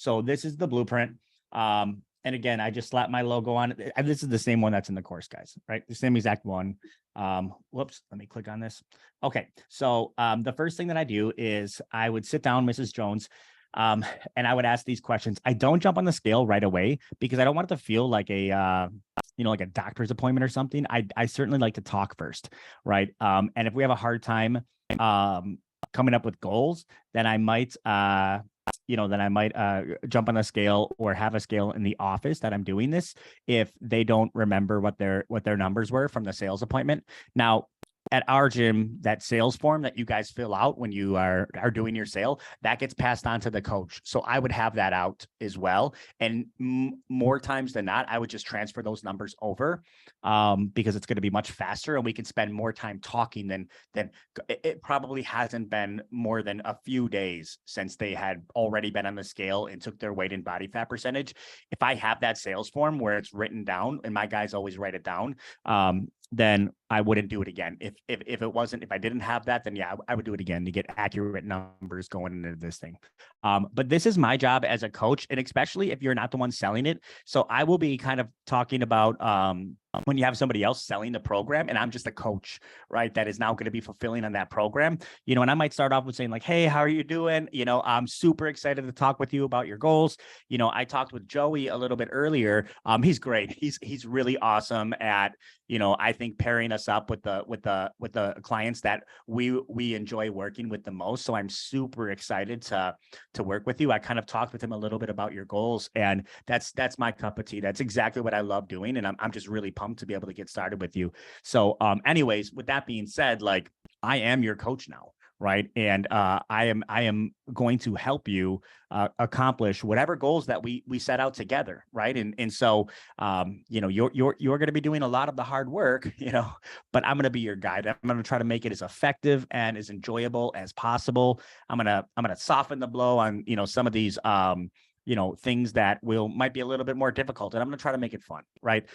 So this is the blueprint. And again, I just slapped my logo on it. This is the same one that's in the course, guys, right? The same exact one. Whoops, let me click on this. Okay, so the first thing that I do is I would sit down, Mrs. Jones, and I would ask these questions. I don't jump on the scale right away because I don't want it to feel like a like a doctor's appointment or something. I certainly like to talk first, right? And if we have a hard time coming up with goals, then I might jump on a scale or have a scale in the office that I'm doing this if they don't remember what their numbers were from the sales appointment. Now, at our gym, that sales form that you guys fill out when you are doing your sale, that gets passed on to the coach. So I would have that out as well. And more times than not, I would just transfer those numbers over because it's going to be much faster and we can spend more time talking than it probably hasn't been more than a few days since they had already been on the scale and took their weight and body fat percentage. If I have that sales form where it's written down and my guys always write it down, then I wouldn't do it again. If I didn't have that, then yeah, I would do it again to get accurate numbers going into this thing. But this is my job as a coach, and especially if you're not the one selling it. So I will be kind of talking about when you have somebody else selling the program and I'm just a coach, right? That is now going to be fulfilling on that program, and I might start off with saying like, hey, how are you doing? I'm super excited to talk with you about your goals. I talked with Joey a little bit earlier. He's great. He's really awesome at, I think pairing us up with the clients that we enjoy working with the most. So I'm super excited to work with you. I kind of talked with him a little bit about your goals, and that's my cup of tea. That's exactly what I love doing. And I'm just really pumped to be able to get started with you. So anyways, with that being said, like I am your coach now, right? And I am going to help you accomplish whatever goals that we set out together, right? And so you're going to be doing a lot of the hard work, but I'm going to be your guide. I'm going to try to make it as effective and as enjoyable as possible. I'm going to soften the blow on some of these things that might be a little bit more difficult, and I'm going to try to make it fun, right?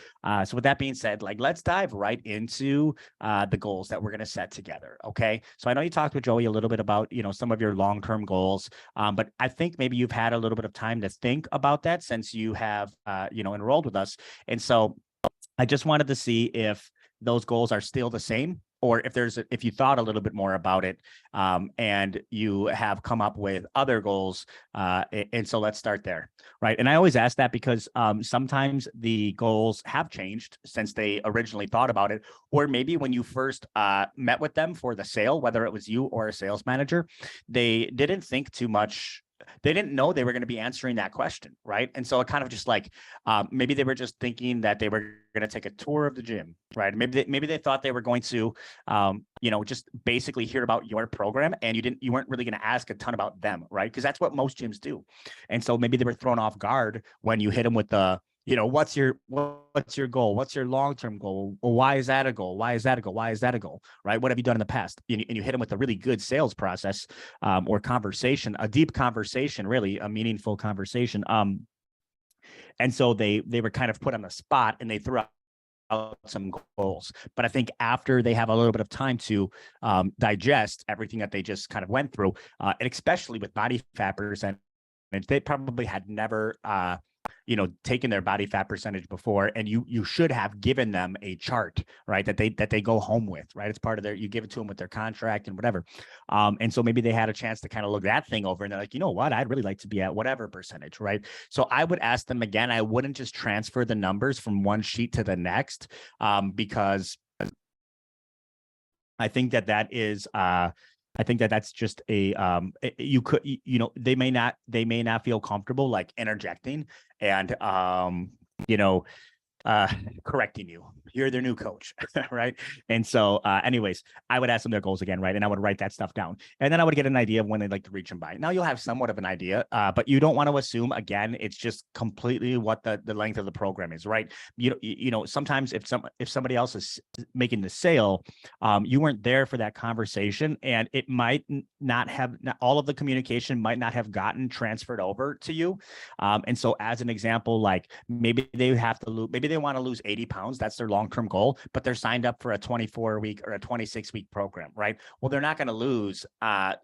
So with that being said, like, let's dive right into the goals that we're going to set together. Okay. So I know you talked with Joey a little bit about, some of your long-term goals, but I think maybe you've had a little bit of time to think about that since you have, enrolled with us. And so I just wanted to see if those goals are still the same, or if you thought a little bit more about it, and you have come up with other goals. And so let's start there, right? And I always ask that because sometimes the goals have changed since they originally thought about it, or maybe when you first met with them for the sale, whether it was you or a sales manager, they didn't think too much. They didn't know they were going to be answering that question, right? And so it kind of just like maybe they were just thinking that they were going to take a tour of the gym, right? Maybe they thought they were going to, just basically hear about your program, and you weren't really going to ask a ton about them, right? Because that's what most gyms do. And so maybe they were thrown off guard when you hit them with the, what's your goal? What's your long-term goal? Well, why is that a goal? Why is that a goal? Why is that a goal? Right? What have you done in the past? And you hit them with a really good sales process or conversation, a deep conversation, really a meaningful conversation. And so they were kind of put on the spot, and they threw out some goals. But I think after they have a little bit of time to digest everything that they just kind of went through, and especially with body fat percentage, they probably had never taken their body fat percentage before, and you should have given them a chart, right? That they go home with, right? It's part of you give it to them with their contract and whatever. And so maybe they had a chance to kind of look that thing over, and they're like, you know what? I'd really like to be at whatever percentage, right? So I would ask them again. I wouldn't just transfer the numbers from one sheet to the next, because I think that is I think that's just a they may not feel comfortable like interjecting and correcting you. You're their new coach, right? And so anyways, I would ask them their goals again, right? And I would write that stuff down. And then I would get an idea of when they'd like to reach them by. Now you'll have somewhat of an idea, but you don't want to assume, again, it's just completely what the length of the program is, right? Sometimes if somebody else is making the sale, you weren't there for that conversation, and it might not all of the communication might not have gotten transferred over to you. And so as an example, like maybe they they want to lose 80 pounds. That's their long-term goal, but they're signed up for a 24-week or a 26-week program, right? Well, they're not going to lose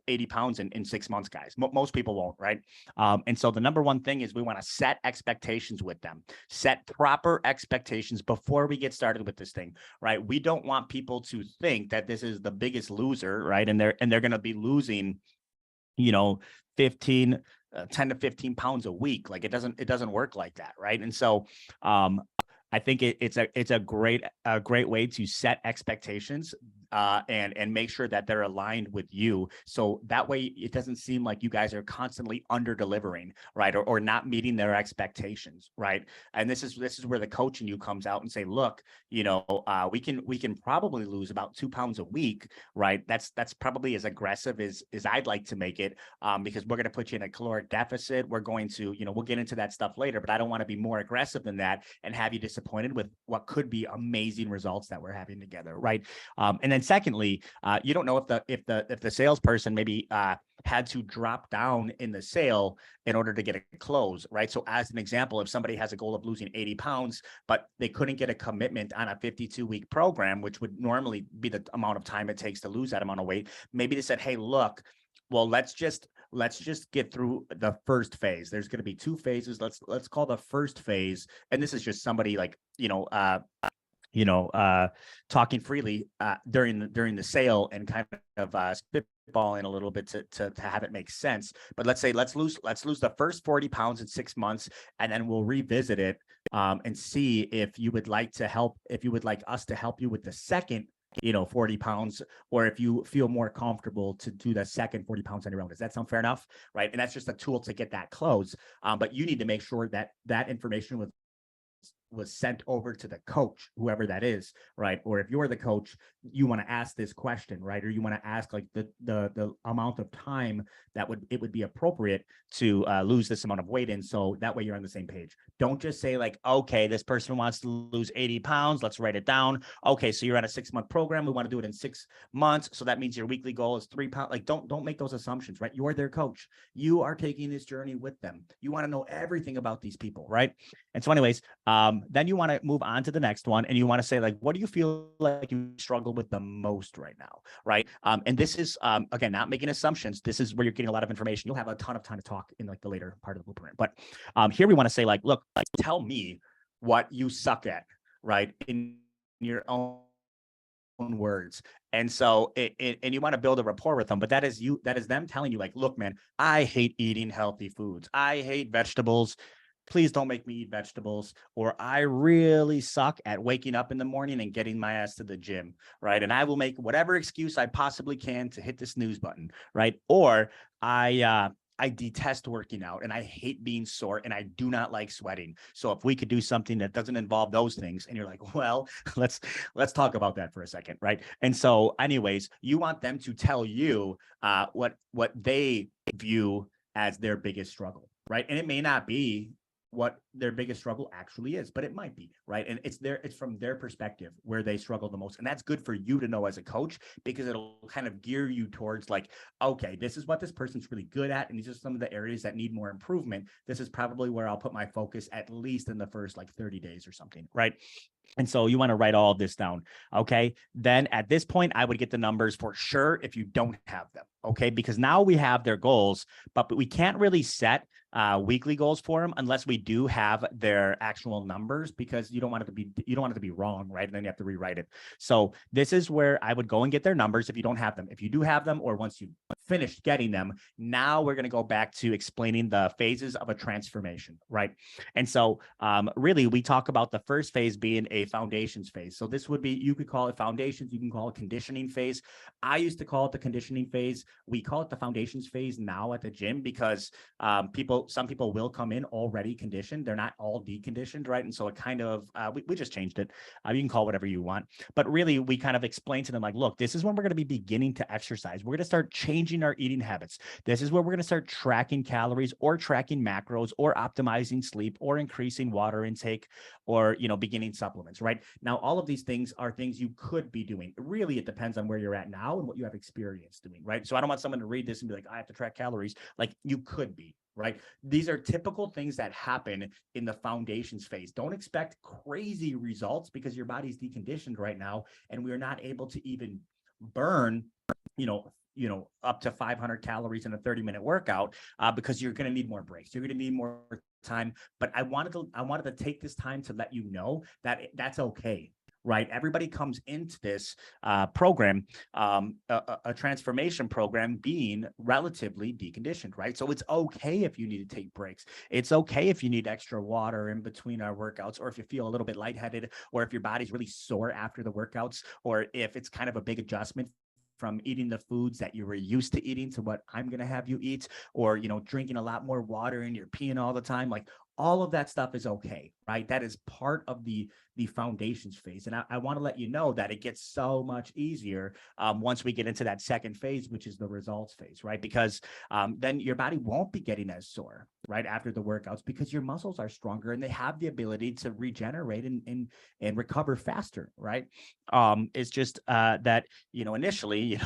80 pounds in 6 months, guys. Most people won't, right? And so the number one thing is we want to set expectations with them, set proper expectations before we get started with this thing, right? We don't want people to think that this is the biggest loser, right? And they're going to be losing, 15 10 to 15 pounds a week. Like it doesn't work like that, right? And so I think it's a great way to set expectations and make sure that they're aligned with you. So that way it doesn't seem like you guys are constantly under delivering, right? Or not meeting their expectations, right? And this is where the coach in you comes out and say, look, we can probably lose about 2 pounds a week, right? That's probably as aggressive as I'd like to make it, because we're going to put you in a caloric deficit. We're going to, we'll get into that stuff later, but I don't want to be more aggressive than that and have you disappointed with what could be amazing results that we're having together, right? And then secondly, you don't know if the salesperson maybe had to drop down in the sale in order to get a close, right? So as an example, if somebody has a goal of losing 80 pounds, but they couldn't get a commitment on a 52-week program, which would normally be the amount of time it takes to lose that amount of weight, maybe they said, hey, look, well, let's just get through the first phase. There's going to be 2 phases. Let's call the first phase. And this is just somebody like, talking freely during the sale and kind of spitballing a little bit to have it make sense. But let's say let's lose the first 40 pounds in 6 months, and then we'll revisit it and see if you would like us to help you with the second 40 pounds, or if you feel more comfortable to do the second 40 pounds on your own. Does that sound fair enough? Right. And that's just a tool to get that close. But you need to make sure that information was sent over to the coach, whoever that is, right? Or if you're the coach, you want to ask this question, right? Or you want to ask like the amount of time that it would be appropriate to lose this amount of weight in. So that way you're on the same page. Don't just say like, okay, this person wants to lose 80 pounds. Let's write it down. Okay, so you're on a 6-month program. We want to do it in 6 months. So that means your weekly goal is 3 pounds. Like don't make those assumptions, right? You're their coach. You are taking this journey with them. You want to know everything about these people, right? And so anyways, then you want to move on to the next one, and you want to say like, what do you feel like you struggle with the most right now, right? And this is again, not making assumptions. This is where you're getting a lot of information. You'll have a ton of time to talk in like the later part of the blueprint. But here we want to say like, look, tell me what you suck at, right? In your own words. And so and you want to build a rapport with them, but that is them telling you like, look, man, I hate eating healthy foods. I hate vegetables. Please don't make me eat vegetables. Or I really suck at waking up in the morning and getting my ass to the gym, right? And I will make whatever excuse I possibly can to hit the snooze button, right? Or I detest working out and I hate being sore and I do not like sweating. So if we could do something that doesn't involve those things, and you're like, well, let's talk about that for a second, right? And so anyways, you want them to tell you what they view as their biggest struggle, right? And it may not be what their biggest struggle actually is, but it might be, right? And it's from their perspective where they struggle the most. And that's good for you to know as a coach, because it'll kind of gear you towards like, okay, this is what this person's really good at. And these are some of the areas that need more improvement. This is probably where I'll put my focus, at least in the first like 30 days or something, right? And so you want to write all of this down. Okay. Then at this point, I would get the numbers for sure if you don't have them. Okay. Because now we have their goals, but we can't really set weekly goals for them unless we do have their actual numbers, because you don't want it to be wrong, right? And then you have to rewrite it. So this is where I would go and get their numbers if you don't have them. If you do have them, or once you finished getting them, now we're going to go back to explaining the phases of a transformation, right? And so really we talk about the first phase being a foundations phase. So this would be, you could call it foundations, you can call it conditioning phase. I used to call it the conditioning phase. We call it the foundations phase now at the gym, because some people will come in already conditioned. They're not all deconditioned, right? And so it kind of, we just changed it. You can call it whatever you want, but really we kind of explain to them like, look, this is when we're going to be beginning to exercise. We're going to start changing our eating habits. This is where we're going to start tracking calories or tracking macros or optimizing sleep or increasing water intake or, beginning supplements, right? Now, all of these things are things you could be doing. Really, it depends on where you're at now and what you have experience doing, right? So I don't want someone to read this and be like, I have to track calories. Like, you could be, right? These are typical things that happen in the foundations phase. Don't expect crazy results because your body's deconditioned right now, and we're not able to even burn, up to 500 calories in a 30-minute workout, because you're going to need more breaks. You're going to need more time. But I wanted to take this time to let you know that that's okay. Right. Everybody comes into this program, a transformation program, being relatively deconditioned. Right. So it's okay if you need to take breaks. It's okay if you need extra water in between our workouts, or if you feel a little bit lightheaded, or if your body's really sore after the workouts, or if it's kind of a big adjustment from eating the foods that you were used to eating to what I'm going to have you eat, or, drinking a lot more water and you're peeing all the time. Like, all of that stuff is okay, right? That is part of the foundations phase. And I want to let you know that it gets so much easier once we get into that second phase, which is the results phase, right? Because then your body won't be getting as sore, right, after the workouts, because your muscles are stronger and they have the ability to regenerate and recover faster, right? It's just that, initially,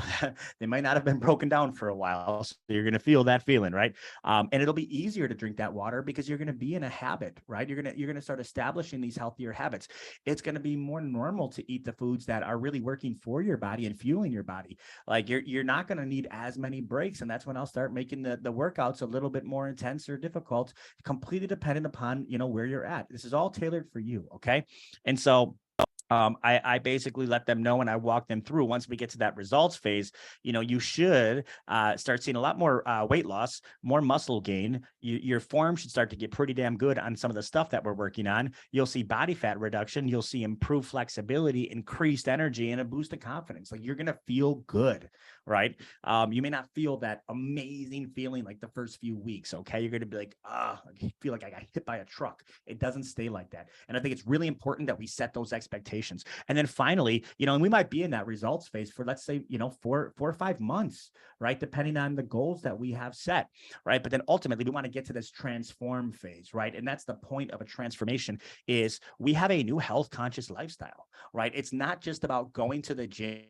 they might not have been broken down for a while. So you're going to feel that feeling, right? And it'll be easier to drink that water because you're going to be in a habit, right? You're going to start establishing these healthier habits. It's going to be more normal to eat the foods that are really working for your body and fueling your body. Like, you're not going to need as many breaks. And that's when I'll start making the workouts a little bit more intense or difficult, completely dependent upon, where you're at. This is all tailored for you. Okay. And so I basically let them know, and I walk them through, once we get to that results phase, you should start seeing a lot more weight loss, more muscle gain. Your form should start to get pretty damn good on some of the stuff that we're working on. You'll see body fat reduction. You'll see improved flexibility, increased energy, and a boost of confidence. Like, you're going to feel good, right? You may not feel that amazing feeling like the first few weeks. Okay. You're going to be like, I feel like I got hit by a truck. It doesn't stay like that. And I think it's really important that we set those expectations. And then finally, and we might be in that results phase for, let's say, 4 or 5 months, right? Depending on the goals that we have set, right? But then ultimately we want to get to this transform phase, right? And that's the point of a transformation, is we have a new health conscious lifestyle, right? It's not just about going to the gym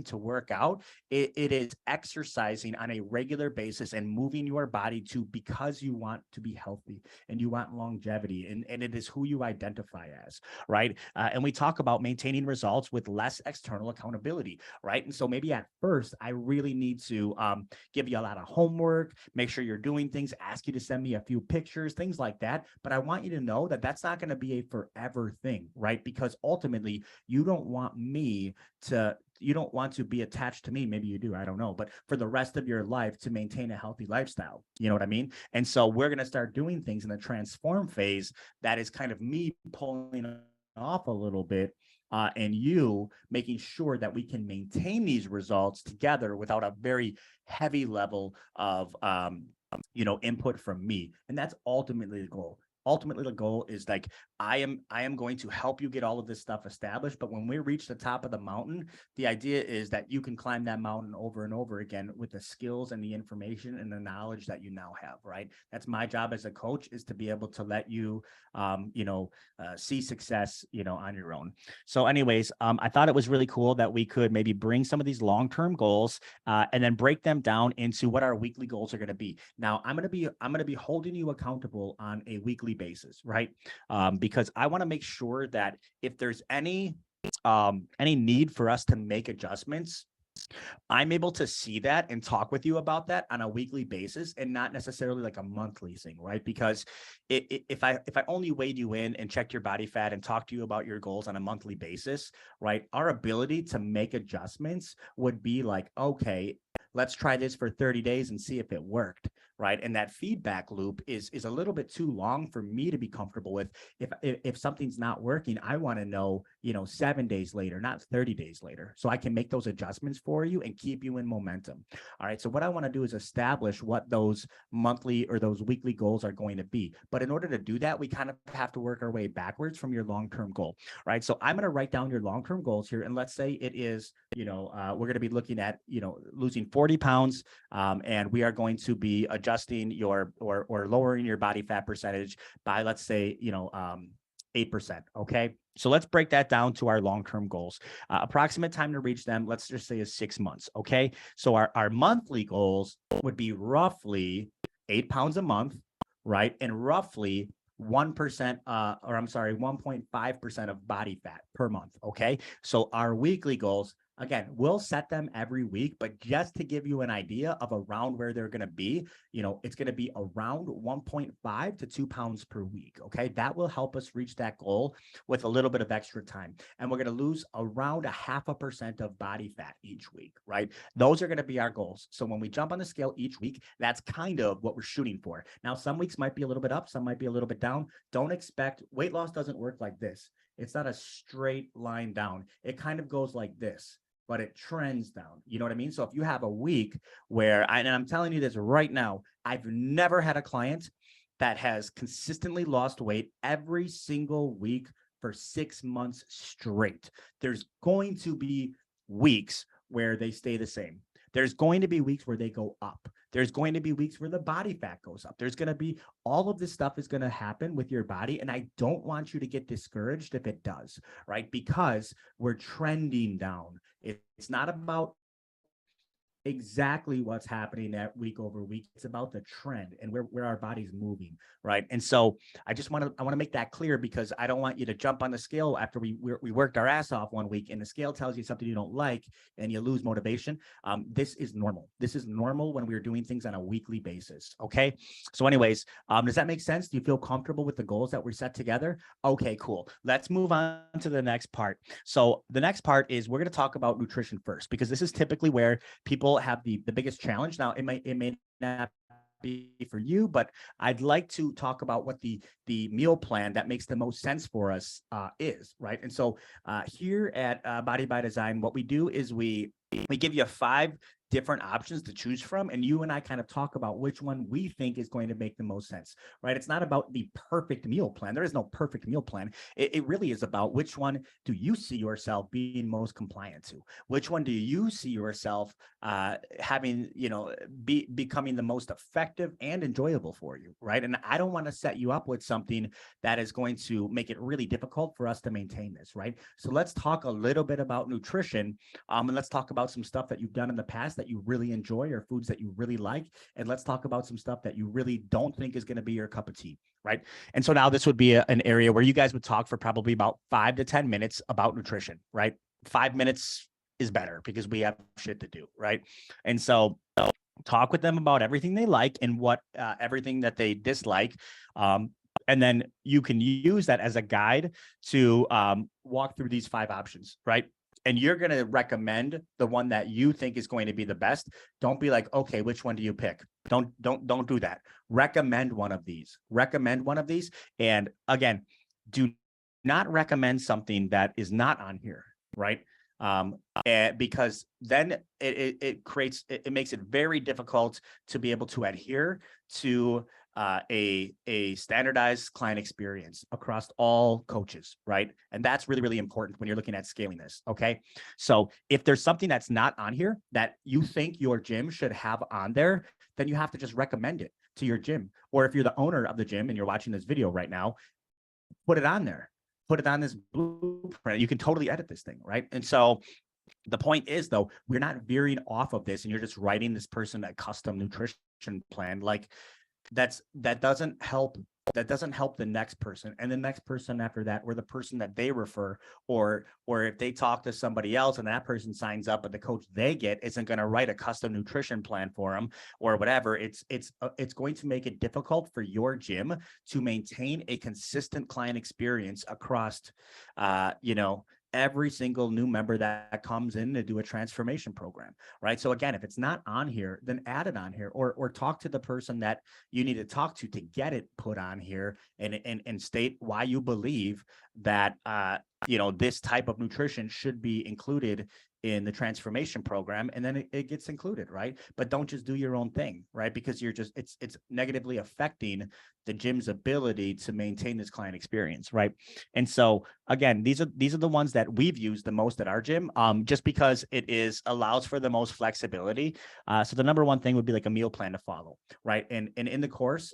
to work out. It is exercising on a regular basis and moving your body to, because you want to be healthy and you want longevity, and it is who you identify as, right? And we talk about maintaining results with less external accountability, right? And so maybe at first I really need to give you a lot of homework, make sure you're doing things, ask you to send me a few pictures, things like that. But I want you to know that that's not going to be a forever thing, right? Because ultimately you don't want to be attached to me. Maybe you do, I don't know, but for the rest of your life, to maintain a healthy lifestyle. You know what I mean? And so we're going to start doing things in the transform phase that is kind of me pulling off a little bit, and you making sure that we can maintain these results together without a very heavy level of input from me. And that's ultimately the goal. Ultimately, the goal is, like, I am going to help you get all of this stuff established. But when we reach the top of the mountain, the idea is that you can climb that mountain over and over again with the skills and the information and the knowledge that you now have, right? That's my job as a coach, is to be able to let you, see success, on your own. So anyways, I thought it was really cool that we could maybe bring some of these long-term goals, and then break them down into what our weekly goals are going to be. Now, I'm going to be holding you accountable on a weekly basis, right? Because I want to make sure that if there's any need for us to make adjustments, I'm able to see that and talk with you about that on a weekly basis, and not necessarily like a monthly thing, right? Because if I only weighed you in and checked your body fat and talked to you about your goals on a monthly basis, right, our ability to make adjustments would be like, okay, let's try this for 30 days and see if it worked, right? And that feedback loop is a little bit too long for me to be comfortable with. If something's not working, I want to know, 7 days later, not 30 days later, so I can make those adjustments for you and keep you in momentum. All right. So what I want to do is establish what those monthly or those weekly goals are going to be. But in order to do that, we kind of have to work our way backwards from your long-term goal, right? So I'm going to write down your long-term goals here. And let's say it is, we're going to be looking at, losing 40 pounds. And we are going to be adjusting your or lowering your body fat percentage by, let's say, 8%. Okay. So let's break that down to our long-term goals. Approximate time to reach them, let's just say, is 6 months. Okay. So our monthly goals would be roughly 8 pounds a month, right? And roughly 1%, or I'm sorry, 1.5% of body fat per month. Okay. So our weekly goals, again, we'll set them every week, but just to give you an idea of around where they're going to be, it's going to be around 1.5 to 2 pounds per week. Okay. That will help us reach that goal with a little bit of extra time. And we're going to lose around 0.5% of body fat each week, right? Those are going to be our goals. So when we jump on the scale each week, that's kind of what we're shooting for. Now, some weeks might be a little bit up, some might be a little bit down. Don't expect, weight loss doesn't work like this. It's not a straight line down. It kind of goes like this, but it trends down. You know what I mean? So if you have a week where, and I'm telling you this right now, I've never had a client that has consistently lost weight every single week for 6 months straight. There's going to be weeks where they stay the same. There's going to be weeks where they go up. There's going to be weeks where the body fat goes up. There's going to be, all of this stuff is going to happen with your body. And I don't want you to get discouraged if it does, right? Because we're trending down. It's not about exactly what's happening that week over week. It's about the trend and where our body's moving, right? And so I want to make that clear, because I don't want you to jump on the scale after we worked our ass off one week and the scale tells you something you don't like and you lose motivation. This is normal. This is normal when we're doing things on a weekly basis. Okay. So anyways, does that make sense? Do you feel comfortable with the goals that we set together? Okay, cool. Let's move on to the next part. So the next part is we're going to talk about nutrition first, because this is typically where people have the biggest challenge. Now, it may not be for you, but I'd like to talk about what the meal plan that makes the most sense for us is, right? And so here at Body by Design, what we do is we give you 5 different options to choose from, and you and I kind of talk about which one we think is going to make the most sense, right? It's not about the perfect meal plan. There is no perfect meal plan. It really is about which one do you see yourself being most compliant to? Which one do you see yourself having, becoming the most effective and enjoyable for you, right? And I don't want to set you up with something that is going to make it really difficult for us to maintain this, right? So let's talk a little bit about nutrition, and let's talk about some stuff that you've done in the past that you really enjoy, or foods that you really like. And let's talk about some stuff that you really don't think is going to be your cup of tea, right? And so now this would be an area where you guys would talk for probably about 5 to 10 minutes about nutrition, right? 5 minutes is better because we have shit to do, right? And so talk with them about everything they like and what everything that they dislike. And then you can use that as a guide to walk through these 5 options, right? And you're going to recommend the one that you think is going to be the best. Don't be like, okay, which one do you pick? Don't do that. Recommend one of these. And again, do not recommend something that is not on here, right? Because then it makes it very difficult to be able to adhere to a standardized client experience across all coaches, right? And that's really, really important when you're looking at scaling this, okay? So if there's something that's not on here that you think your gym should have on there, then you have to just recommend it to your gym. Or if you're the owner of the gym and you're watching this video right now, put it on there. Put it on this blueprint. You can totally edit this thing, right? And so the point is, though, we're not veering off of this and you're just writing this person a custom nutrition plan. Like that doesn't help the next person and the next person after that, or the person that they refer, or if they talk to somebody else and that person signs up, but the coach they get isn't going to write a custom nutrition plan for them or whatever. It's going to make it difficult for your gym to maintain a consistent client experience across every single new member that comes in to do a transformation program, right? So again, if it's not on here, then add it on here, or talk to the person that you need to talk to get it put on here, and state why you believe that this type of nutrition should be included in the transformation program, and then it gets included, right? But don't just do your own thing, right? Because it's negatively affecting the gym's ability to maintain this client experience, right? And so again, these are the ones that we've used the most at our gym, just because it allows for the most flexibility. So the number one thing would be like a meal plan to follow, right? And in the course,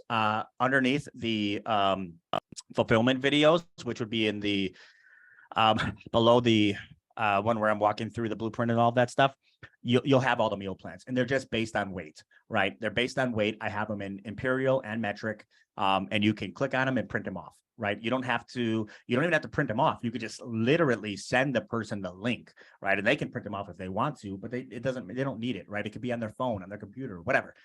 underneath the fulfillment videos, which would be in the below the one where I'm walking through the blueprint and all that stuff, you'll have all the meal plans, and they're just based on weight, right? They're based on weight. I have them in imperial and metric, and you can click on them and print them off, right? You don't even have to print them off. You could just literally send the person the link, right? And they can print them off if they want to, but they don't need it, right? It could be on their phone, on their computer, whatever.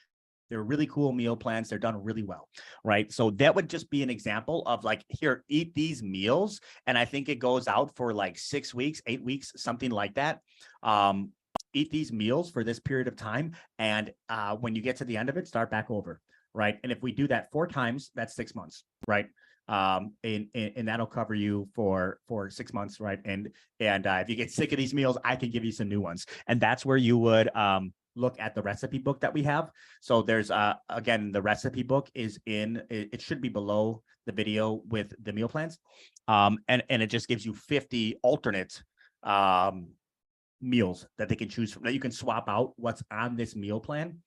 They're really cool meal plans. They're done really well, right? So that would just be an example of like, here, eat these meals. And I think it goes out for like 6 weeks, 8 weeks, something like that. Eat these meals for this period of time. And when you get to the end of it, start back over, right? And if we do that 4 times, that's 6 months, right? And that'll cover you for 6 months, right? And if you get sick of these meals, I can give you some new ones. And that's where you would look at the recipe book that we have. So there's again, the recipe book is it should be below the video with the meal plans. And it just gives you 50 alternate meals that they can choose from, that you can swap out what's on this meal plan.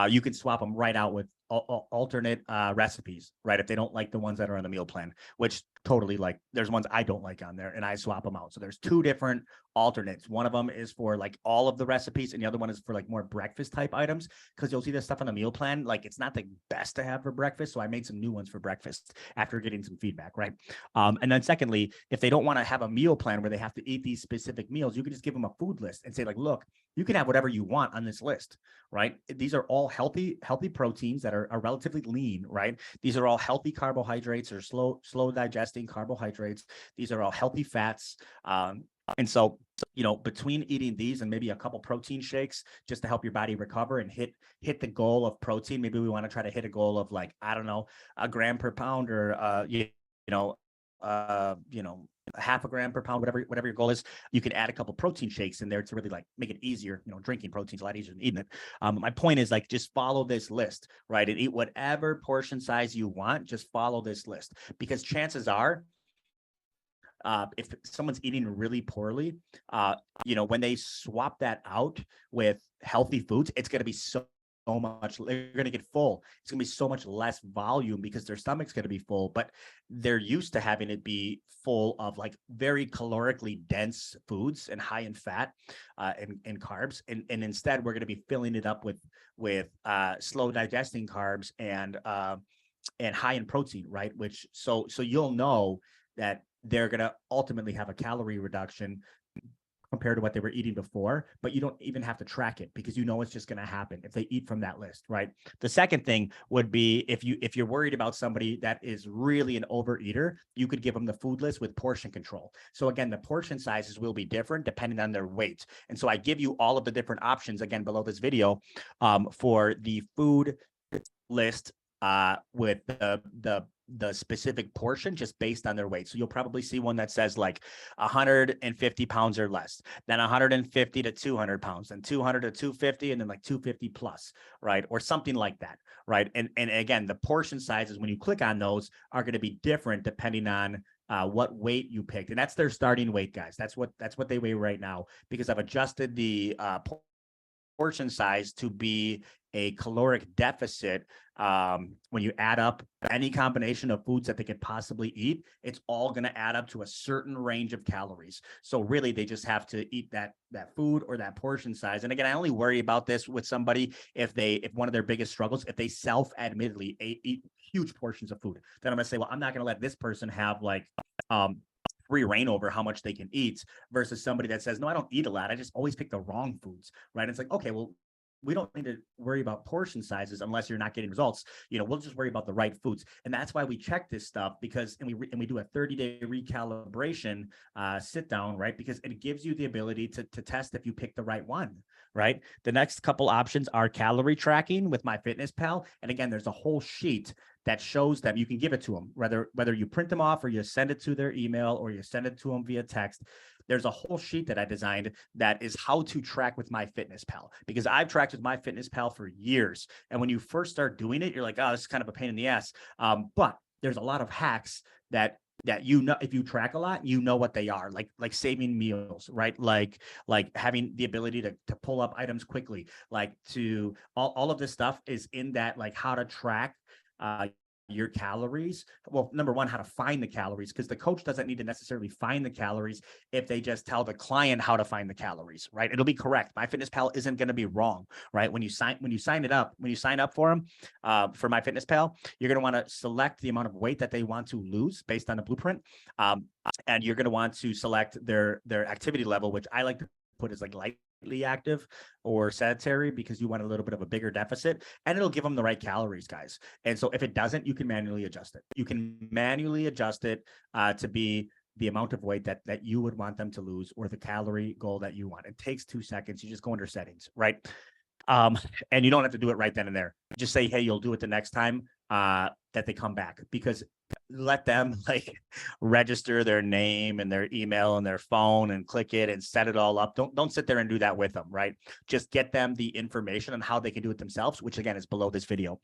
You can swap them right out with alternate recipes, right? If they don't like the ones that are on the meal plan, which totally, like, there's ones I don't like on there and I swap them out. So there's 2 different alternates. One of them is for like all of the recipes, and the other one is for like more breakfast type items, because you'll see this stuff on the meal plan. Like, it's not the best to have for breakfast. So I made some new ones for breakfast after getting some feedback, right? And then secondly, if they don't want to have a meal plan where they have to eat these specific meals, you can just give them a food list and say, like, look, you can have whatever you want on this list, right? These are all healthy proteins that are relatively lean, right? These are all healthy carbohydrates, or slow digesting carbohydrates. These are all healthy fats. And so, between eating these and maybe a couple protein shakes just to help your body recover and hit the goal of protein, maybe we want to try to hit a goal of, like, I don't know, a gram per pound, or half a gram per pound, whatever your goal is. You can add a couple protein shakes in there to really, like, make it easier. Drinking protein's a lot easier than eating it. My point is, like, just follow this list, right? And eat whatever portion size you want. Just follow this list, because chances are, if someone's eating really poorly, when they swap that out with healthy foods, it's going to be so much, they're going to get full. It's going to be so much less volume because their stomach's going to be full, but they're used to having it be full of, like, very calorically dense foods and high in fat and carbs. And instead, we're going to be filling it up with slow digesting carbs and high in protein, right? Which, so you'll know that they're going to ultimately have a calorie reduction compared to what they were eating before, but you don't even have to track it, because it's just going to happen if they eat from that list, right? The second thing would be, if you're worried about somebody that is really an overeater, you could give them the food list with portion control. So again, the portion sizes will be different depending on their weight. And so I give you all of the different options, again, below this video, for the food list with the specific portion just based on their weight. So you'll probably see one that says like 150 pounds or less, then 150 to 200 pounds, then 200 to 250, and then like 250 plus, right? Or something like that, right? And again, the portion sizes, when you click on those, are going to be different depending on what weight you picked. And that's their starting weight, guys. That's what they weigh right now, because I've adjusted the portion size to be a caloric deficit. When you add up any combination of foods that they could possibly eat, it's all going to add up to a certain range of calories. So really, they just have to eat that food or that portion size. And again, I only worry about this with somebody if one of their biggest struggles, if they self-admittedly eat huge portions of food, then I'm going to say, well, I'm not going to let this person have like free reign over how much they can eat, versus somebody that says, no, I don't eat a lot, I just always pick the wrong foods, right? It's like, okay, well, we don't need to worry about portion sizes unless you're not getting results. We'll just worry about the right foods. And that's why we check this stuff, because, and we do a 30-day recalibration sit down, right? Because it gives you the ability to test if you pick the right one, right? The next couple options are calorie tracking with MyFitnessPal. And again, there's a whole sheet that shows them. You can give it to them, whether you print them off or you send it to their email or you send it to them via text. There's a whole sheet that I designed that is how to track with MyFitnessPal, because I've tracked with MyFitnessPal for years. And when you first start doing it, you're like, oh, this is kind of a pain in the ass. But there's a lot of hacks that if you track a lot, what they are, like saving meals, right? Like having the ability to pull up items quickly, like to all of this stuff is in that, like how to track your calories. Well, number one, how to find the calories, because the coach doesn't need to necessarily find the calories if they just tell the client how to find the calories, right? It'll be correct. MyFitnessPal isn't going to be wrong, right? When you sign up for them, for MyFitnessPal, you're going to want to select the amount of weight that they want to lose based on the blueprint. And you're going to want to select their activity level, which I like to put as like lightly active or sedentary, because you want a little bit of a bigger deficit, and it'll give them the right calories, guys. And so if it doesn't, you can manually adjust it. You can manually adjust it to be the amount of weight that you would want them to lose, or the calorie goal that you want. It takes 2 seconds. You just go under settings, right? And you don't have to do it right then and there. Just say, hey, you'll do it the next time that they come back, because let them like register their name and their email and their phone and click it and set it all up. Don't sit there and do that with them, right? Just get them the information on how they can do it themselves, which again is below this video.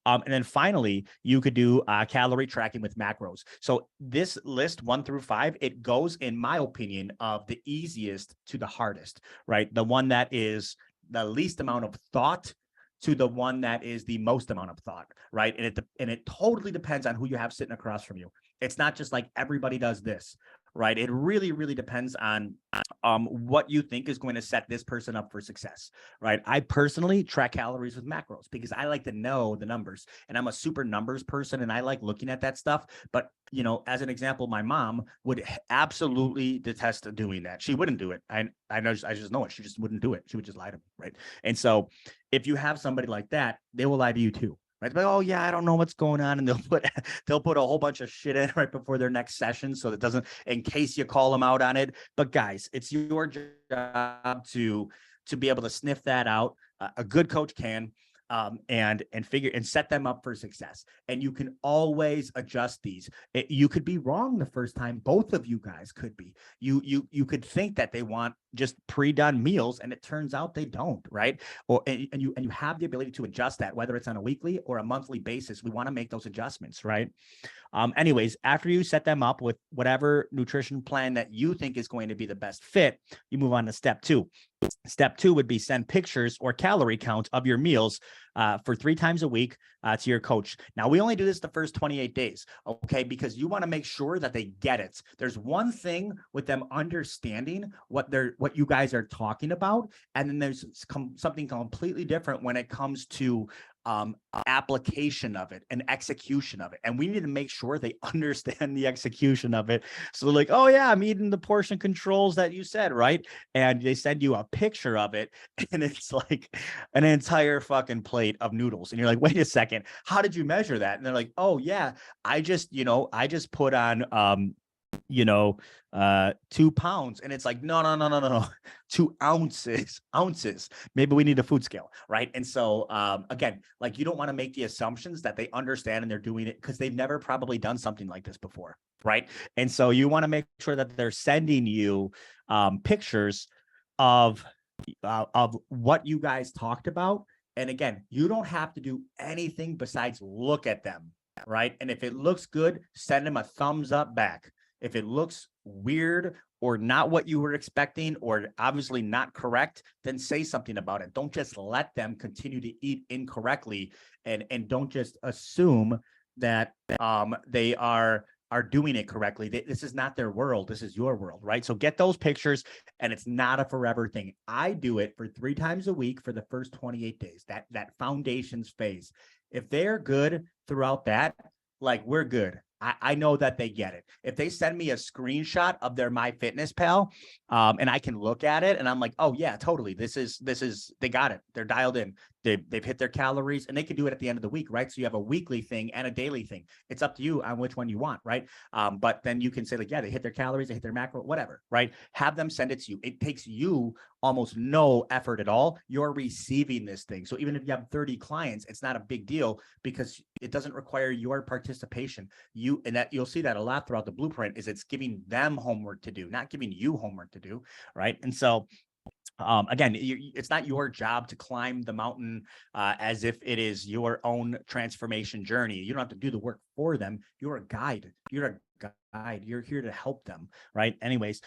And then finally, you could do calorie tracking with macros. So this list 1 through 5, it goes, in my opinion, of the easiest to the hardest, right? The one that is the least amount of thought to the one that is the most amount of thought, right? And it totally depends on who you have sitting across from you. It's not just like everybody does this, right? It really, really depends on what you think is going to set this person up for success, right? I personally track calories with macros because I like to know the numbers, and I'm a super numbers person, and I like looking at that stuff. But, you know, as an example, my mom would absolutely detest doing that. She wouldn't do it. I just know it. She just wouldn't do it. She would just lie to me, right? And so if you have somebody like that, they will lie to you too. Right? Like, oh yeah, I don't know what's going on, and they'll put a whole bunch of shit in right before their next session, so that doesn't, in case you call them out on it. But guys, it's your job to be able to sniff that out. A good coach can, and figure and set them up for success. And you can always adjust these. You could be wrong the first time. Both of you guys could be. You could think that they want just pre-done meals, and it turns out they don't, right? Or and you have the ability to adjust that, whether it's on a weekly or a monthly basis. We want to make those adjustments, right? Anyways, after you set them up with whatever nutrition plan that you think is going to be the best fit, you move on to step 2. Step 2 would be send pictures or calorie count of your meals for 3 times a week to your coach. Now, we only do this the first 28 days, okay? Because you want to make sure that they get it. There's one thing with them understanding what you guys are talking about, and then there's something completely different when it comes to application of it and execution of it. And we need to make sure they understand the execution of it. So they're like, oh yeah, I'm eating the portion controls that you said, right? And they send you a picture of it, and it's like an entire fucking plate of noodles. And you're like, wait a second, how did you measure that? And they're like, oh yeah, I just put on 2 pounds. And it's like, no, 2 ounces. Maybe we need a food scale, right? And so again, like, you don't want to make the assumptions that they understand and they're doing it, because they've never probably done something like this before, right? And so you want to make sure that they're sending you pictures of what you guys talked about. And again, you don't have to do anything besides look at them, right? And if it looks good, send them a thumbs up back. If it looks weird or not what you were expecting, or obviously not correct, then say something about it. Don't just let them continue to eat incorrectly, and don't just assume that they are doing it correctly. This is not their world. This is your world, right? So get those pictures, and it's not a forever thing. I do it for 3 times a week for the first 28 days, that foundations phase. If they're good throughout that, like, we're good. I know that they get it. If they send me a screenshot of their MyFitnessPal, and I can look at it, and I'm like, oh yeah, totally. This is they got it. They're dialed in. They've hit their calories, and they can do it at the end of the week, right? So you have a weekly thing and a daily thing. It's up to you on which one you want, right? But then you can say, like, yeah, they hit their calories, they hit their macro, whatever, right? Have them send it to you. It takes you almost no effort at all. You're receiving this thing. So even if you have 30 clients, it's not a big deal, because it doesn't require your participation. And that you'll see that a lot throughout the blueprint, is it's giving them homework to do, not giving you homework to do, right? And so again, it's not your job to climb the mountain as if it is your own transformation journey. You don't have to do the work for them. You're a guide. You're here to help them, right? Anyways,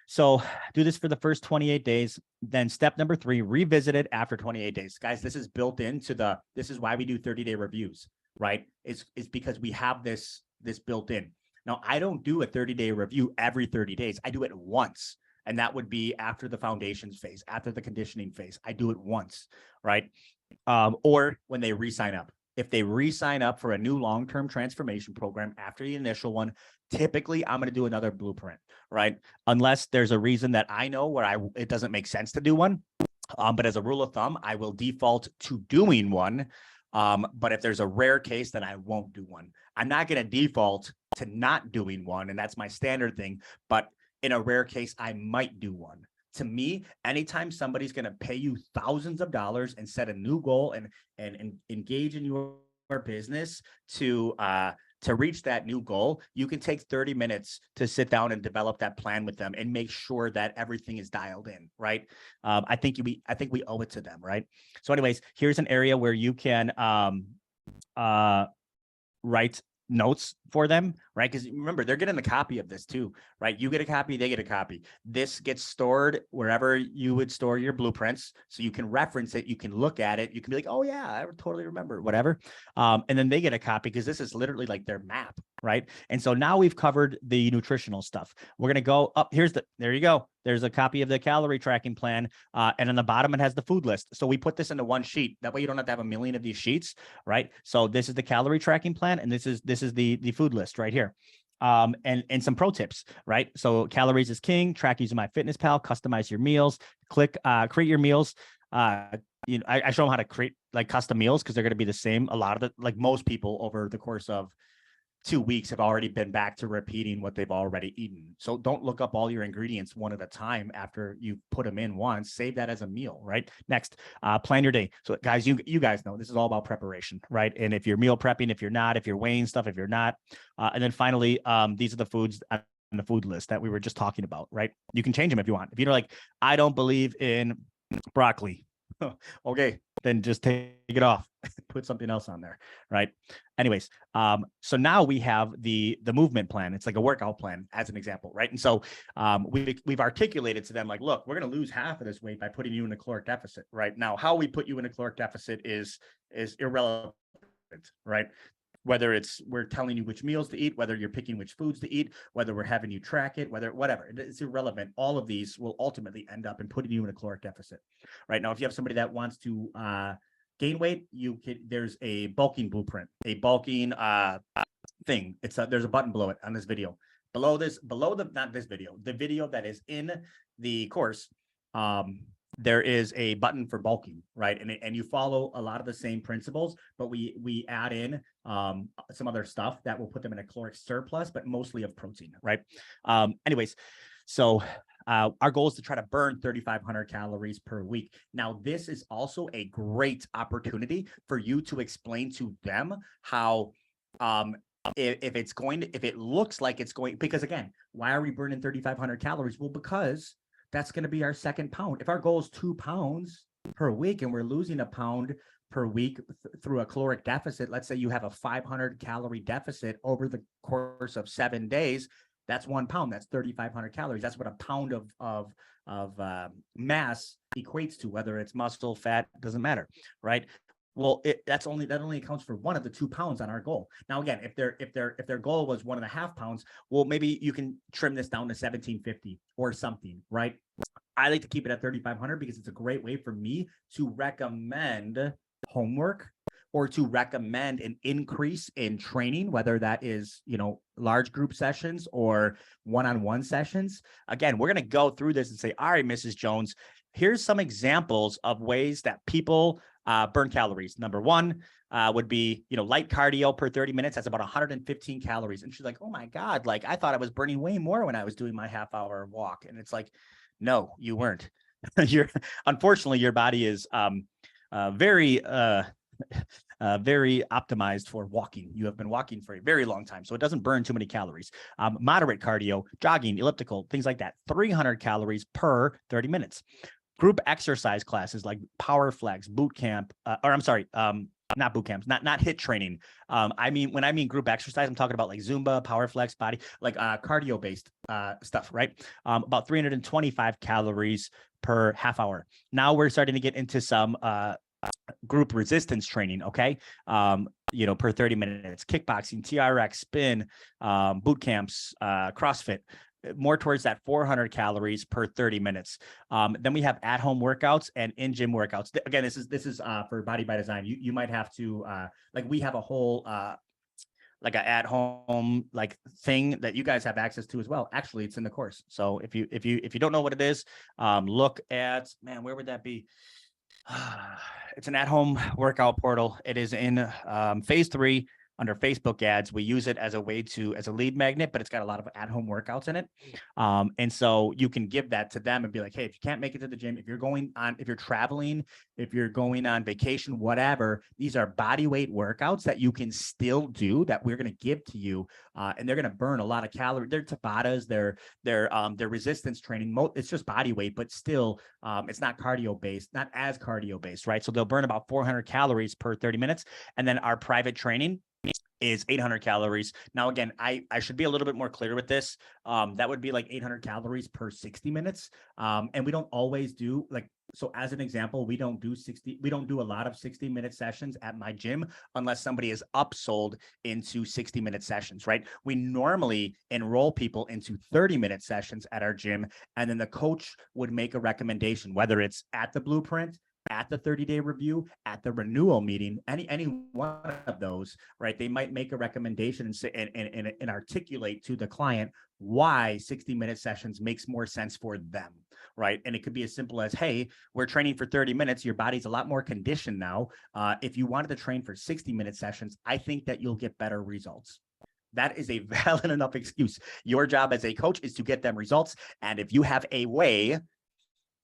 so do this for the first 28 days. Then step number 3, revisit it after 28 days. Guys, this is built into this is why we do 30-day reviews. right? Is because we have this built in. Now, I don't do a 30-day review every 30 days. I do it once. And that would be after the foundations phase, after the conditioning phase. I do it once, right? Or when they re-sign up. If they re-sign up for a new long-term transformation program after the initial one, typically I'm going to do another blueprint, right? Unless there's a reason that I know where it doesn't make sense to do one. But as a rule of thumb, I will default to doing one. But if there's a rare case, then I won't do one. I'm not going to default to not doing one, and that's my standard thing. But in a rare case, I might do one. To me, anytime somebody's going to pay you thousands of dollars and set a new goal and engage in your business to reach that new goal, you can take 30 minutes to sit down and develop that plan with them and make sure that everything is dialed in, right? I think we owe it to them, right? So anyways, here's an area where you can write notes for them, right? Because remember, they're getting a copy of this too, right? You get a copy, they get a copy. This gets stored wherever you would store your blueprints, so you can reference it, you can look at it, you can be like, oh yeah, I totally remember, whatever. And then they get a copy because this is literally like their map, right? And so now we've covered the nutritional stuff. We're gonna go up. There you go. There's a copy of the calorie tracking plan, and on the bottom it has the food list. So we put this into one sheet. That way you don't have to have a million of these sheets, right? So this is the calorie tracking plan, and this is the food list right here. And some pro tips, right? So calories is king. Track using MyFitnessPal. Customize your meals. Create your meals. I show them how to create like custom meals because they're going to be the same. A lot of most people over the course of 2 weeks have already been back to repeating what they've already eaten. So don't look up all your ingredients one at a time after you put them in once. Save that as a meal, right? Next, plan your day. So guys, you guys know this is all about preparation, right? And if you're meal prepping, if you're not, if you're weighing stuff, if you're not, and then finally, these are the foods on the food list that we were just talking about, right? You can change them if you want. If you're like, I don't believe in broccoli, okay, then just take it off, put something else on there, right? Anyways, so now we have the movement plan. It's like a workout plan as an example, right? And so we've articulated to them like, look, we're going to lose half of this weight by putting you in a caloric deficit, right? Now, how we put you in a caloric deficit is irrelevant, right? Whether we're telling you which meals to eat, whether you're picking which foods to eat, whether we're having you track it, whatever, it's irrelevant. All of these will ultimately end up in putting you in a caloric deficit, right? Now, if you have somebody that wants to gain weight, there's a bulking blueprint, a bulking thing. There's a button below it on this video. Not this video, the video that is in the course. There is a button for bulking, right? And you follow a lot of the same principles, but we add in some other stuff that will put them in a caloric surplus, but mostly of protein, right? Anyways, so our goal is to try to burn 3,500 calories per week. Now, this is also a great opportunity for you to explain to them how if it looks like it's going, because again, why are we burning 3,500 calories? Well, because that's going to be our second pound. If our goal is 2 pounds per week and we're losing a pound per week through a caloric deficit, let's say you have a 500 calorie deficit over the course of 7 days, that's 1 pound. That's 3,500 calories. That's what a pound of mass equates to, whether it's muscle, fat, doesn't matter, right? Well, that only accounts for 1 of the 2 pounds on our goal. Now, again, if their goal was 1.5 pounds, well, maybe you can trim this down to 1,750 or something, right? I like to keep it at 3,500 because it's a great way for me to recommend homework or to recommend an increase in training, whether that is, large group sessions or one-on-one sessions. Again, we're going to go through this and say, all right, Mrs. Jones, here's some examples of ways that people burn calories. Number 1 would be, light cardio per 30 minutes. That's about 115 calories. And she's like, oh my God, like I thought I was burning way more when I was doing my half-hour walk. And it's like, no, you weren't. Unfortunately, your body is very optimized for walking. You have been walking for a very long time, so it doesn't burn too many calories. Moderate cardio, jogging, elliptical, things like that, 300 calories per 30 minutes. Group exercise classes like power flex, boot camp, not boot camps, not HIIT training. When I mean group exercise, I'm talking about like Zumba, power flex, body, like cardio based stuff, right? About 325 calories per half hour. Now we're starting to get into some group resistance training. Okay. per 30 minutes, kickboxing, TRX, spin, boot camps, CrossFit, more towards that 400 calories per 30 minutes. Then we have at-home workouts and in-gym workouts. Again, this is for Body by Design. You might have to like we have a whole like a at-home like thing that you guys have access to as well. Actually, it's in the course. So if you don't know what it is, look at, man, where would that be? It's an at-home workout portal. It is in phase 3 under Facebook ads. We use it as a way as a lead magnet, but it's got a lot of at-home workouts in it. And so you can give that to them and be like, hey, if you can't make it to the gym, if you're traveling, if you're going on vacation, whatever, these are body weight workouts that you can still do that we're going to give to you. And they're going to burn a lot of calories. They're Tabatas, they're resistance training. It's just body weight, but still, it's not cardio based, not as cardio based, right? So they'll burn about 400 calories per 30 minutes. And then our private training is 800 calories. Now, again, I should be a little bit more clear with this. That would be like 800 calories per 60 minutes. And we don't always do like, so as an example, we don't do a lot of 60-minute sessions at my gym unless somebody is upsold into 60-minute sessions, right? We normally enroll people into 30-minute sessions at our gym. And then the coach would make a recommendation, whether it's at the blueprint, at the 30-day review, at the renewal meeting, any one of those, right? They might make a recommendation and say and articulate to the client why 60-minute sessions makes more sense for them, right? And it could be as simple as, hey, we're training for 30 minutes. Your body's a lot more conditioned now. If you wanted to train for 60-minute sessions, I think that you'll get better results. That is a valid enough excuse. Your job as a coach is to get them results. And if you have a way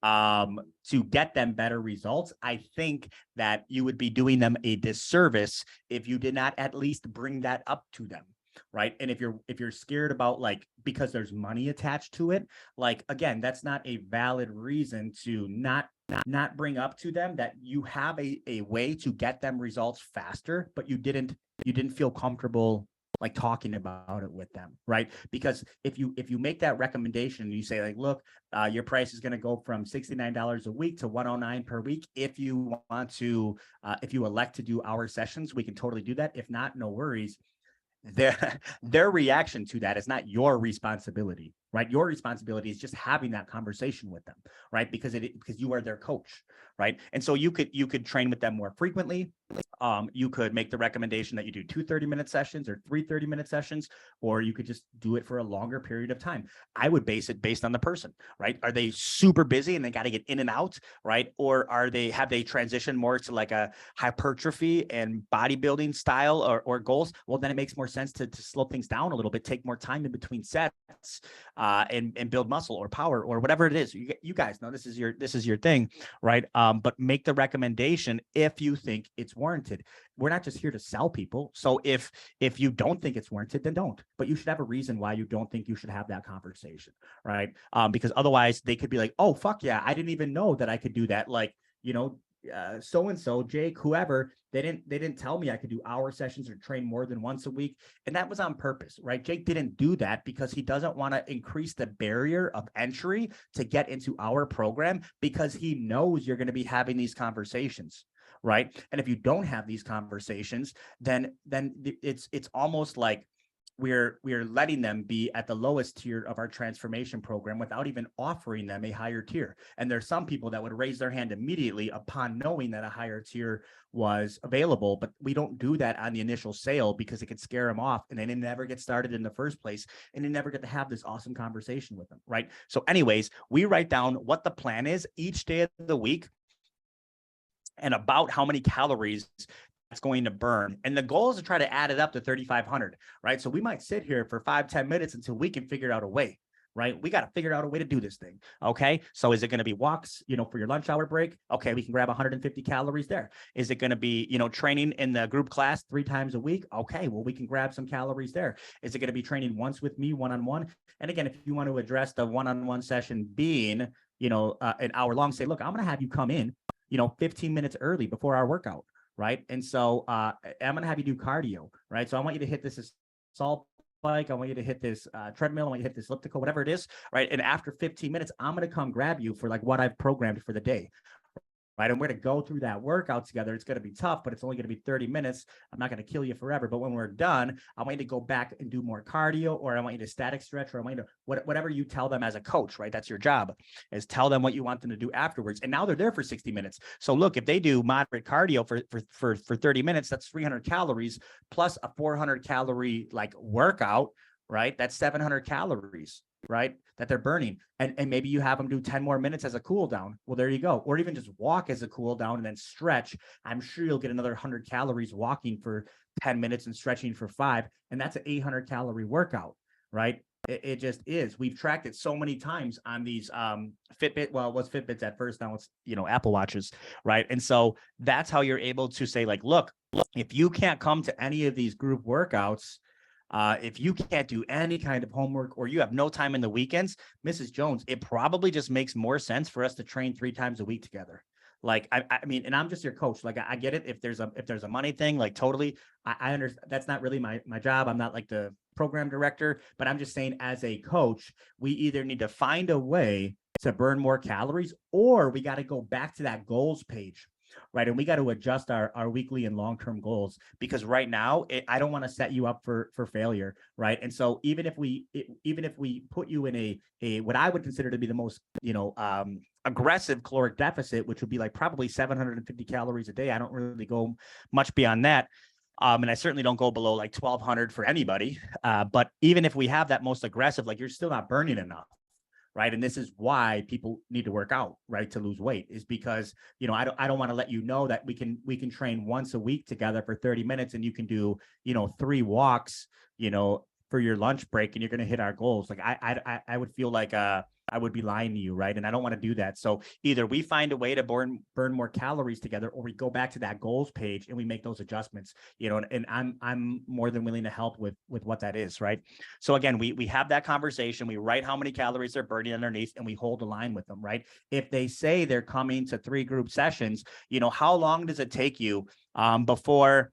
to get them better results, I think that you would be doing them a disservice if you did not at least bring that up to them, right? And if you're scared about like, because there's money attached to it, like, again, that's not a valid reason to not bring up to them that you have a way to get them results faster, but you didn't feel comfortable like talking about it with them, right? Because if you make that recommendation, you say like, look, your price is going to go from $69 a week to $109 per week. If you want to, if you elect to do our sessions, we can totally do that. If not, no worries. Their reaction to that is not your responsibility, right? Your responsibility is just having that conversation with them, right? Because you are their coach, right? And so you could train with them more frequently. You could make the recommendation that you do 2 30-minute sessions or 3 30-minute sessions, or you could just do it for a longer period of time. I would base it based on the person, right? Are they super busy and they got to get in and out, right? Or have they transitioned more to like a hypertrophy and bodybuilding style or goals? Well, then it makes more sense to slow things down a little bit, take more time in between sets, and build muscle or power or whatever it is. You guys know this is your thing, right? But make the recommendation if you think it's warranted. We're not just here to sell people. So if you don't think it's warranted, then don't. But you should have a reason why you don't think you should have that conversation, right? Because otherwise they could be like, oh, fuck yeah, I didn't even know that I could do that. Like, so-and-so, Jake, whoever, they didn't tell me I could do hour sessions or train more than once a week. And that was on purpose, right? Jake didn't do that because he doesn't want to increase the barrier of entry to get into our program, because he knows you're going to be having these conversations, right? And if you don't have these conversations, then it's almost like we're letting them be at the lowest tier of our transformation program without even offering them a higher tier. And there's some people that would raise their hand immediately upon knowing that a higher tier was available, but we don't do that on the initial sale because it could scare them off and then they never get started in the first place and they never get to have this awesome conversation with them, right? So anyways, we write down what the plan is each day of the week and about how many calories it's going to burn. And the goal is to try to add it up to 3,500, right? So we might sit here for 5-10 minutes until we can figure out a way, right? We got to figure out a way to do this thing. Okay. So is it going to be walks, for your lunch hour break? Okay. We can grab 150 calories there. Is it going to be, training in the group class 3 times a week? Okay. Well, we can grab some calories there. Is it going to be training once with me one-on-one? And again, if you want to address the one-on-one session being, an hour long, say, look, I'm going to have you come in, 15 minutes early before our workout. Right. And so I'm going to have you do cardio. Right. So I want you to hit this assault bike. I want you to hit this treadmill. I want you to hit this elliptical, whatever it is. Right. And after 15 minutes, I'm going to come grab you for like what I've programmed for the day. right? And we're going to go through that workout together. It's going to be tough, but it's only going to be 30 minutes. I'm not going to kill you forever. But when we're done, I want you to go back and do more cardio, or I want you to static stretch, or I want you to whatever you tell them as a coach, right? That's your job, is tell them what you want them to do afterwards. And now they're there for 60 minutes. So look, if they do moderate cardio for 30 minutes, that's 300 calories plus a 400 calorie like workout, right? That's 700 calories, right? That they're burning. And maybe you have them do 10 more minutes as a cool down. Well, there you go. Or even just walk as a cool down and then stretch. I'm sure you'll get another 100 calories walking for 10 minutes and stretching for 5. And that's an 800 calorie workout, right? It just is. We've tracked it so many times on these Fitbit. Well, it was Fitbits at first. Now it's, Apple Watches, right? And so that's how you're able to say, like, look, if you can't come to any of these group workouts, if you can't do any kind of homework, or you have no time in the weekends, Mrs. Jones, it probably just makes more sense for us to train 3 times a week together. Like, I mean, and I'm just your coach. Like, I get it. If there's a money thing, like, totally, I understand. That's not really my job. I'm not like the program director, but I'm just saying, as a coach, we either need to find a way to burn more calories, or we got to go back to that goals page. Right. And we got to adjust our weekly and long-term goals, because right now I don't want to set you up for failure. Right. And so even if we put you in a what I would consider to be the most, aggressive caloric deficit, which would be like probably 750 calories a day. I don't really go much beyond that. And I certainly don't go below like 1,200 for anybody. But even if we have that most aggressive, like, you're still not burning enough. Right. And this is why people need to work out, right, to lose weight, is because, I don't want to let you know that we can train once a week together for 30 minutes, and you can do, 3 walks, for your lunch break, and you're going to hit our goals. Like, I would feel like I would be lying to you, right? And I don't want to do that. So either we find a way to burn more calories together, or we go back to that goals page and we make those adjustments, and I'm more than willing to help with what that is, right? So again, we have that conversation, we write how many calories they're burning underneath, and we hold a line with them, right? If they say they're coming to 3 group sessions, how long does it take you before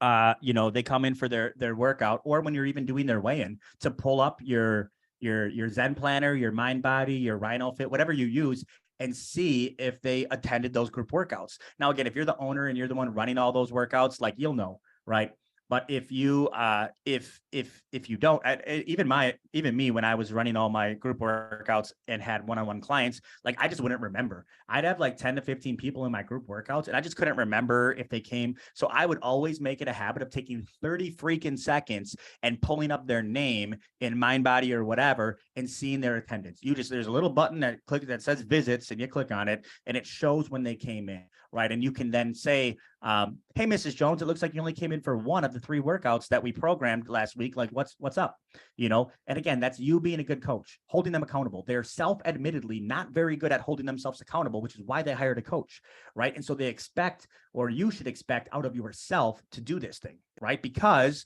they come in for their workout, or when you're even doing their weigh-in, to pull up your Zen planner, your Mind Body, your Rhino Fit, whatever you use, and see if they attended those group workouts. Now, again, if you're the owner and you're the one running all those workouts, like, you'll know, right? But if you if you don't, even me, when I was running all my group workouts and had one-on-one clients, like, I just wouldn't remember. I'd have like 10 to 15 people in my group workouts, and I just couldn't remember if they came. So I would always make it a habit of taking 30 freaking seconds and pulling up their name in Mindbody or whatever and seeing their attendance. There's a little button that says visits, and you click on it, and it shows when they came in, right? And you can then say, hey, Mrs. Jones, it looks like you only came in for 1 of the 3 workouts that we programmed last week. Like, what's up? And again, that's you being a good coach, holding them accountable. They're self-admittedly not very good at holding themselves accountable, which is why they hired a coach, right? And so they expect, or you should expect out of yourself, to do this thing, right? Because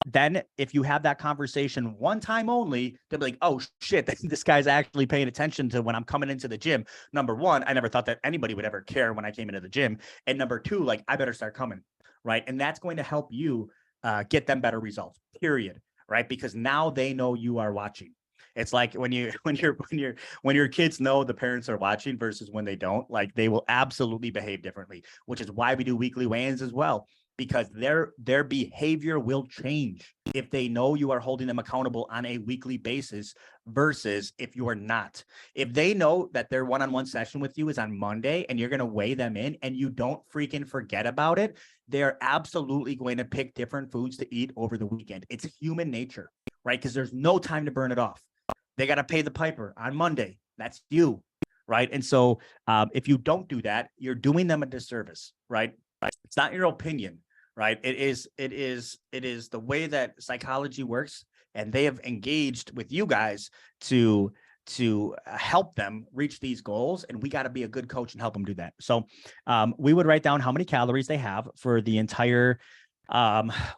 then if you have that conversation one time only, they'll be like, oh shit, this guy's actually paying attention to when I'm coming into the gym. Number one, I never thought that anybody would ever care when I came into the gym. And number 2, like, I better start coming, right? And that's going to help you get them better results, period, right? Because now they know you are watching. It's like when your kids know the parents are watching versus when they don't, like, they will absolutely behave differently, which is why we do weekly weigh-ins as well, because their behavior will change if they know you are holding them accountable on a weekly basis versus if you are not. If they know that their one-on-one session with you is on Monday and you're going to weigh them in and you don't freaking forget about it, they're absolutely going to pick different foods to eat over the weekend. It's human nature, right? Because there's no time to burn it off. They got to pay the piper on Monday. That's you, right? And so if you don't do that, you're doing them a disservice, right? It's not your opinion, right? It is the way that psychology works, and they have engaged with you guys to help them reach these goals, and we got to be a good coach and help them do that. So we would write down how many calories they have for the entire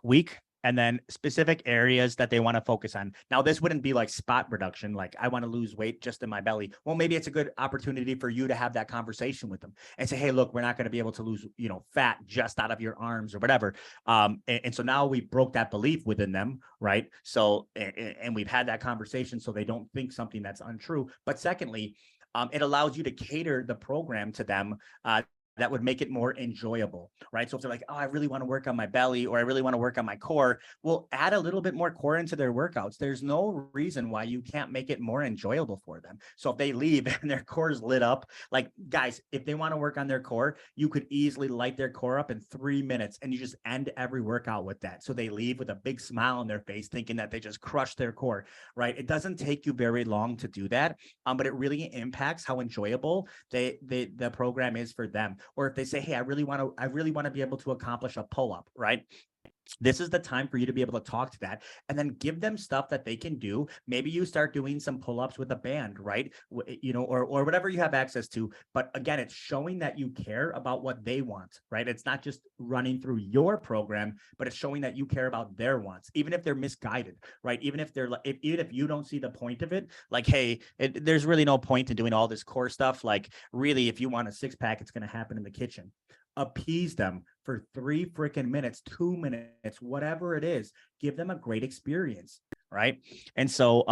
week, and then specific areas that they want to focus on. Now, this wouldn't be like spot reduction, like, I want to lose weight just in my belly. Well, maybe it's a good opportunity for you to have that conversation with them and say, hey, look, we're not going to be able to lose, fat just out of your arms or whatever. And so now we broke that belief within them, right? So, and we've had that conversation so they don't think something that's untrue. But secondly, it allows you to cater the program to them that would make it more enjoyable, right? So if they're like, oh, I really want to work on my belly, or I really want to work on my core, well, add a little bit more core into their workouts. There's no reason why you can't make it more enjoyable for them. So if they leave and their core is lit up, like guys, if they want to work on their core, you could easily light their core up in 3 minutes, and you just end every workout with that. So they leave with a big smile on their face, thinking that they just crushed their core, right? It doesn't take you very long to do that, but it really impacts how enjoyable the program is for them. Or if they say, hey, I really want to be able to accomplish a pull-up, right? This is the time for you to be able to talk to that, and then give them stuff that they can do. Maybe you start doing some pull-ups with a band, right? Or whatever you have access to. But again, it's showing that you care about what they want, right? It's not just running through your program, but it's showing that you care about their wants, even if they're misguided, right? Even if even if you don't see the point of it, like, hey, there's really no point in doing all this core stuff. Like, really, if you want a six-pack, it's going to happen in the kitchen. Appease them for 3 freaking minutes, 2 minutes, whatever it is. Give them a great experience, right? And so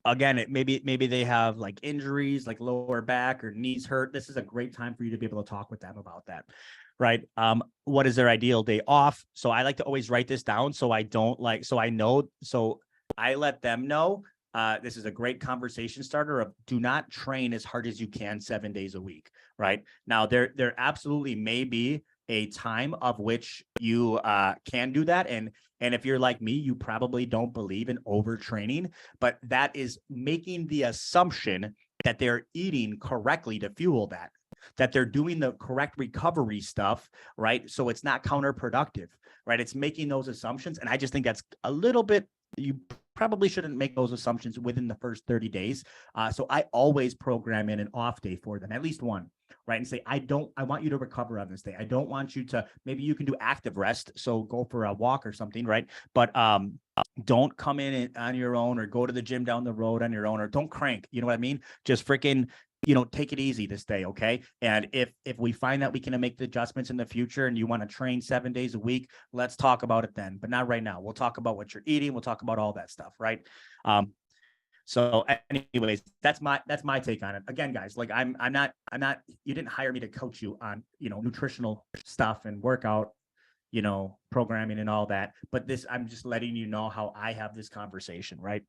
again, maybe they have like injuries, like lower back or knees hurt. This is a great time for you to be able to talk with them about that, right? What is their ideal day off? So I like to always write this down, so I let them know. This is a great conversation starter of, do not train as hard as you can 7 days a week, right? Now, there absolutely may be a time of which you can do that. And if you're like me, you probably don't believe in overtraining, but that is making the assumption that they're eating correctly to fuel that they're doing the correct recovery stuff, right? So it's not counterproductive, right? It's making those assumptions. And I just think that's a little bit, you probably shouldn't make those assumptions within the first 30 days. So I always program in an off day for them, at least one, right? And say, I want you to recover on this day. I don't want you to, maybe you can do active rest. So go for a walk or something, right? But don't come in on your own, or go to the gym down the road on your own, or don't crank. You know what I mean? Just freaking, take it easy this day, okay? And if we find that we can make the adjustments in the future, and you want to train 7 days a week, let's talk about it then, but not right now. We'll talk about what you're eating. We'll talk about all that stuff, right? So anyways, that's my take on it. Again, guys, like I'm not, you didn't hire me to coach you on, nutritional stuff and workout, programming and all that. But I'm just letting you know how I have this conversation, right?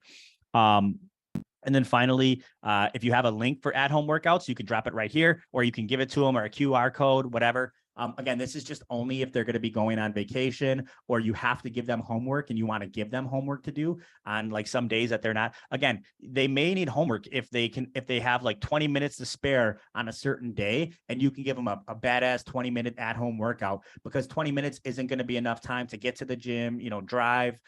And then finally, if you have a link for at-home workouts, you can drop it right here, or you can give it to them, or a QR code, whatever. Again, this is just only if they're going to be going on vacation, or you have to give them homework and you want to give them homework to do on like some days that they're not. Again, they may need homework if they have like 20 minutes to spare on a certain day, and you can give them a badass 20-minute at-home workout, because 20 minutes isn't going to be enough time to get to the gym, drive,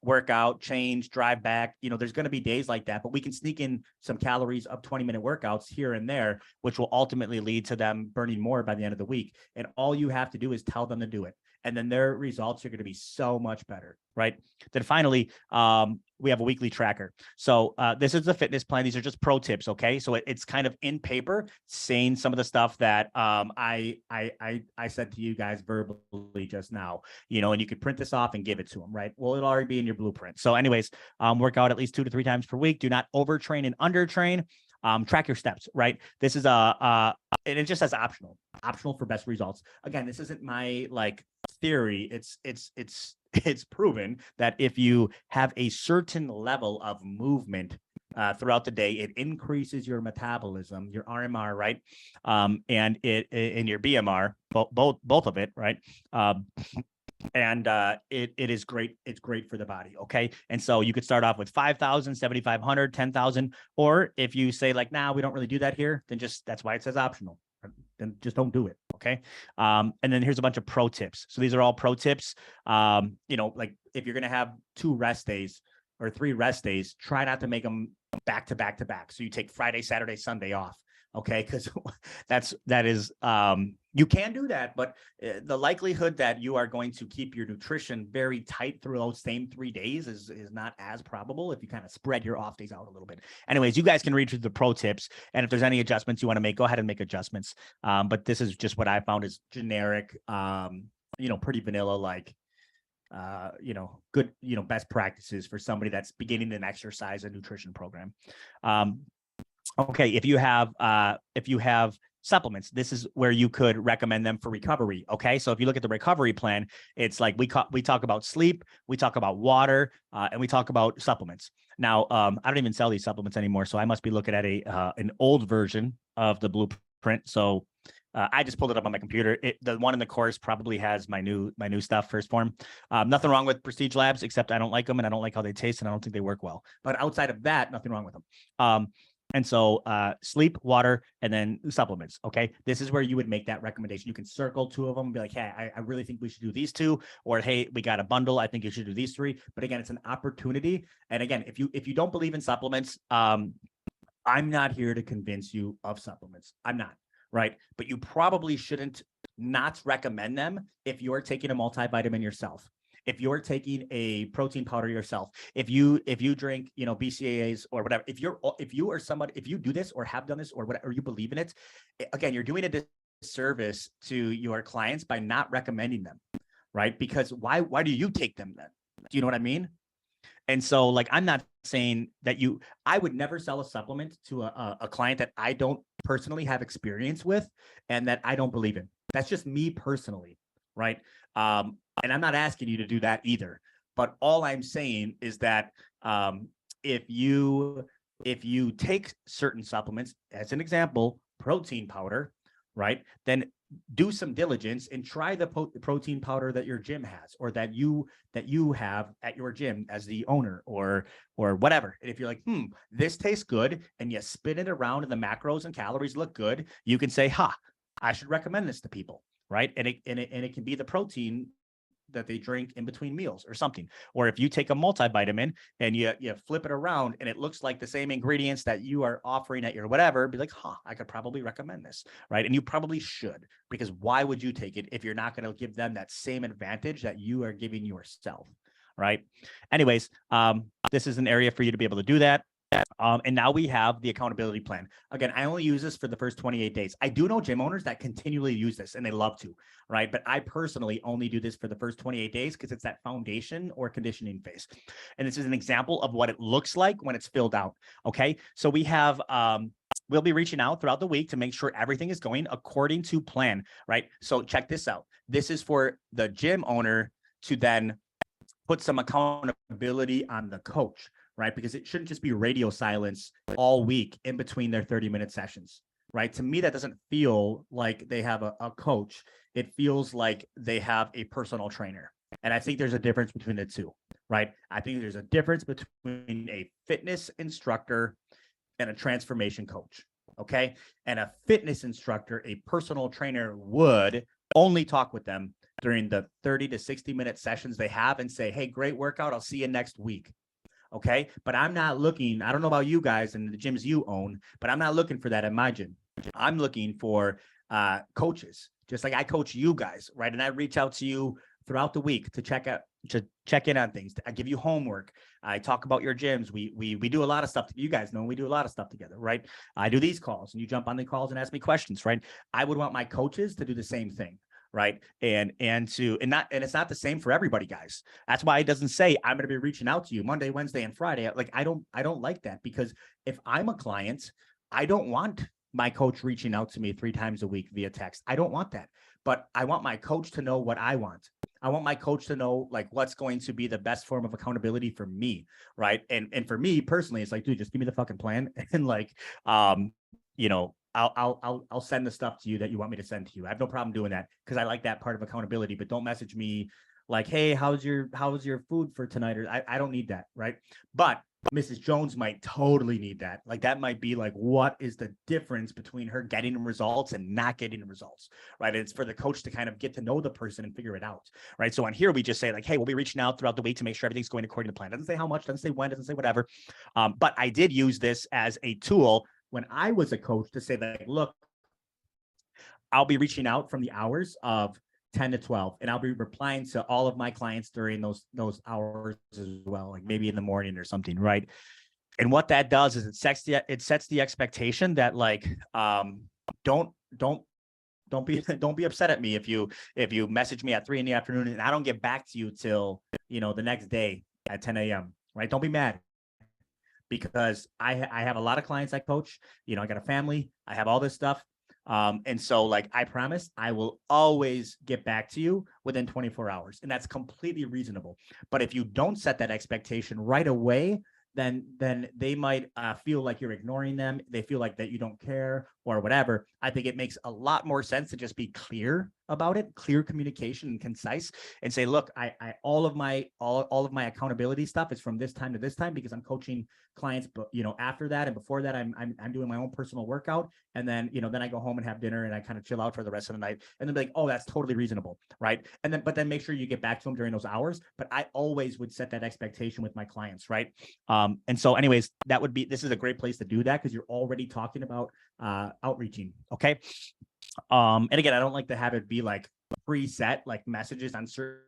workout, change, drive back. There's going to be days like that, but we can sneak in some calories of 20-minute workouts here and there, which will ultimately lead to them burning more by the end of the week. And all you have to do is tell them to do it, and then their results are going to be so much better, right? Then finally, we have a weekly tracker. So this is the fitness plan. These are just pro tips, okay? So it's kind of in paper, saying some of the stuff that I said to you guys verbally just now, and you could print this off and give it to them, right? Well, it'll already be in your blueprint. So anyways, work out at least 2 to 3 times per week. Do not overtrain and undertrain. Track your steps, right? This is and it just says optional for best results. Again, this isn't my like theory. It's proven that if you have a certain level of movement throughout the day, it increases your metabolism, your RMR, right? And it in your BMR, both of it, right? And it is great. It's great for the body. Okay. And so you could start off with 5,000, 7,500, 10,000, or if you say like, nah, we don't really do that here, then that's why it says optional. Then just don't do it. Okay. And then here's a bunch of pro tips. So these are all pro tips. Like if you're going to have 2 rest days or 3 rest days, try not to make them back to back to back. So you take Friday, Saturday, Sunday off. Okay. Cause that is, you can do that, but the likelihood that you are going to keep your nutrition very tight through those same 3 days is not as probable if you kind of spread your off days out a little bit. Anyways, you guys can read through the pro tips, and if there's any adjustments you want to make, go ahead and make adjustments. But this is just what I found is generic, pretty vanilla, like, good, best practices for somebody that's beginning an exercise and nutrition program. Okay, if you have supplements, this is where you could recommend them for recovery. Okay, so if you look at the recovery plan, it's like we talk about sleep, we talk about water, and we talk about supplements. Now, I don't even sell these supplements anymore, so I must be looking at an old version of the blueprint. So I just pulled it up on my computer. The one in the course probably has my new stuff, first form. Nothing wrong with Prestige Labs, except I don't like them and I don't like how they taste and I don't think they work well. But outside of that, nothing wrong with them. And so sleep, water, and then supplements. Okay. This is where you would make that recommendation. You can circle two of them and be like, hey, I really think we should do these two, or hey, we got a bundle. I think you should do these three. But again, it's an opportunity. And again, if you don't believe in supplements, I'm not here to convince you of supplements. I'm not, right? But you probably shouldn't not recommend them if you're taking a multivitamin yourself. If you're taking a protein powder yourself, if you drink, BCAAs or whatever, if you are somebody, if you do this or have done this or whatever, or you believe in it, again, you're doing a disservice to your clients by not recommending them, right? Because why do you take them then? Do you know what I mean? And so, like, I'm not saying that I would never sell a supplement to a client that I don't personally have experience with and that I don't believe in. That's just me personally, right? And I'm not asking you to do that either. But all I'm saying is that if you take certain supplements, as an example, protein powder, right, then do some diligence and try the protein powder that your gym has or that you have at your gym as the owner or whatever. And if you're like, this tastes good, and you spin it around and the macros and calories look good, you can say, I should recommend this to people, right? And it can be the protein that they drink in between meals or something. Or if you take a multivitamin and you flip it around and it looks like the same ingredients that you are offering at your whatever, be like, I could probably recommend this, right? And you probably should, because why would you take it if you're not going to give them that same advantage that you are giving yourself, right? Anyways, this is an area for you to be able to do that. And now we have the accountability plan. Again, I only use this for the first 28 days. I do know gym owners that continually use this and they love to, right? But I personally only do this for the first 28 days because it's that foundation or conditioning phase. And this is an example of what it looks like when it's filled out. Okay. So we have, we'll be reaching out throughout the week to make sure everything is going according to plan, right? So check this out. This is for the gym owner to then put some accountability on the coach, right? Because it shouldn't just be radio silence all week in between their 30-minute sessions, right? To me, that doesn't feel like they have a coach. It feels like they have a personal trainer. And I think there's a difference between the two, right? I think there's a difference between a fitness instructor and a transformation coach, okay? And a fitness instructor, a personal trainer, would only talk with them during the 30 to 60-minute sessions they have and say, hey, great workout. I'll see you next week. Okay. But I'm not looking, I don't know about you guys and the gyms you own, but I'm not looking for that at my gym. I'm looking for coaches, just like I coach you guys, right? And I reach out to you throughout the week to check in on things. I give you homework. I talk about your gyms. We do a lot of stuff. You guys know we do a lot of stuff together, right? I do these calls and you jump on the calls and ask me questions, right? I would want my coaches to do the same thing. Right. And it's not the same for everybody, guys. That's why it doesn't say I'm going to be reaching out to you Monday, Wednesday, and Friday. Like, I don't like that, because if I'm a client, I don't want my coach reaching out to me 3 times a week via text. I don't want that, but I want my coach to know what I want. I want my coach to know like what's going to be the best form of accountability for me. Right. And for me personally, it's like, dude, just give me the fucking plan. And like, I'll send the stuff to you that you want me to send to you. I have no problem doing that because I like that part of accountability, but don't message me like, hey, how's your food for tonight? Or I don't need that. Right. But Mrs. Jones might totally need that. Like, that might be like, what is the difference between her getting results and not getting results? Right. It's for the coach to kind of get to know the person and figure it out. Right. So on here, we just say like, hey, we'll be reaching out throughout the week to make sure everything's going according to plan. Doesn't say how much, doesn't say when, doesn't say whatever. But I did use this as a tool when I was a coach to say that, look, I'll be reaching out from the hours of 10 to 12, and I'll be replying to all of my clients during those hours as well, like maybe in the morning or something, right? And what that does is it sets the expectation that like, don't be upset at me if you message me at 3 p.m. and I don't get back to you till the next day at 10 a.m. Right? Don't be mad. because I have a lot of clients I coach. I got a family, I have all this stuff. And so like, I promise I will always get back to you within 24 hours. And that's completely reasonable. But if you don't set that expectation right away, then they might feel like you're ignoring them. They feel like that you don't care or whatever. I think it makes a lot more sense to just be clear about it, clear communication and concise, and say, look, I all of my accountability stuff is from this time to this time because I'm coaching clients, but after that and before that, I'm doing my own personal workout, and then then I go home and have dinner and I kind of chill out for the rest of the night, and then be like, oh, that's totally reasonable, right? And then but then make sure you get back to them during those hours. But I always would set that expectation with my clients, right? And so, anyways, this is a great place to do that because you're already talking about outreaching. Okay. And again, I don't like to have it be like preset, like messages on certain.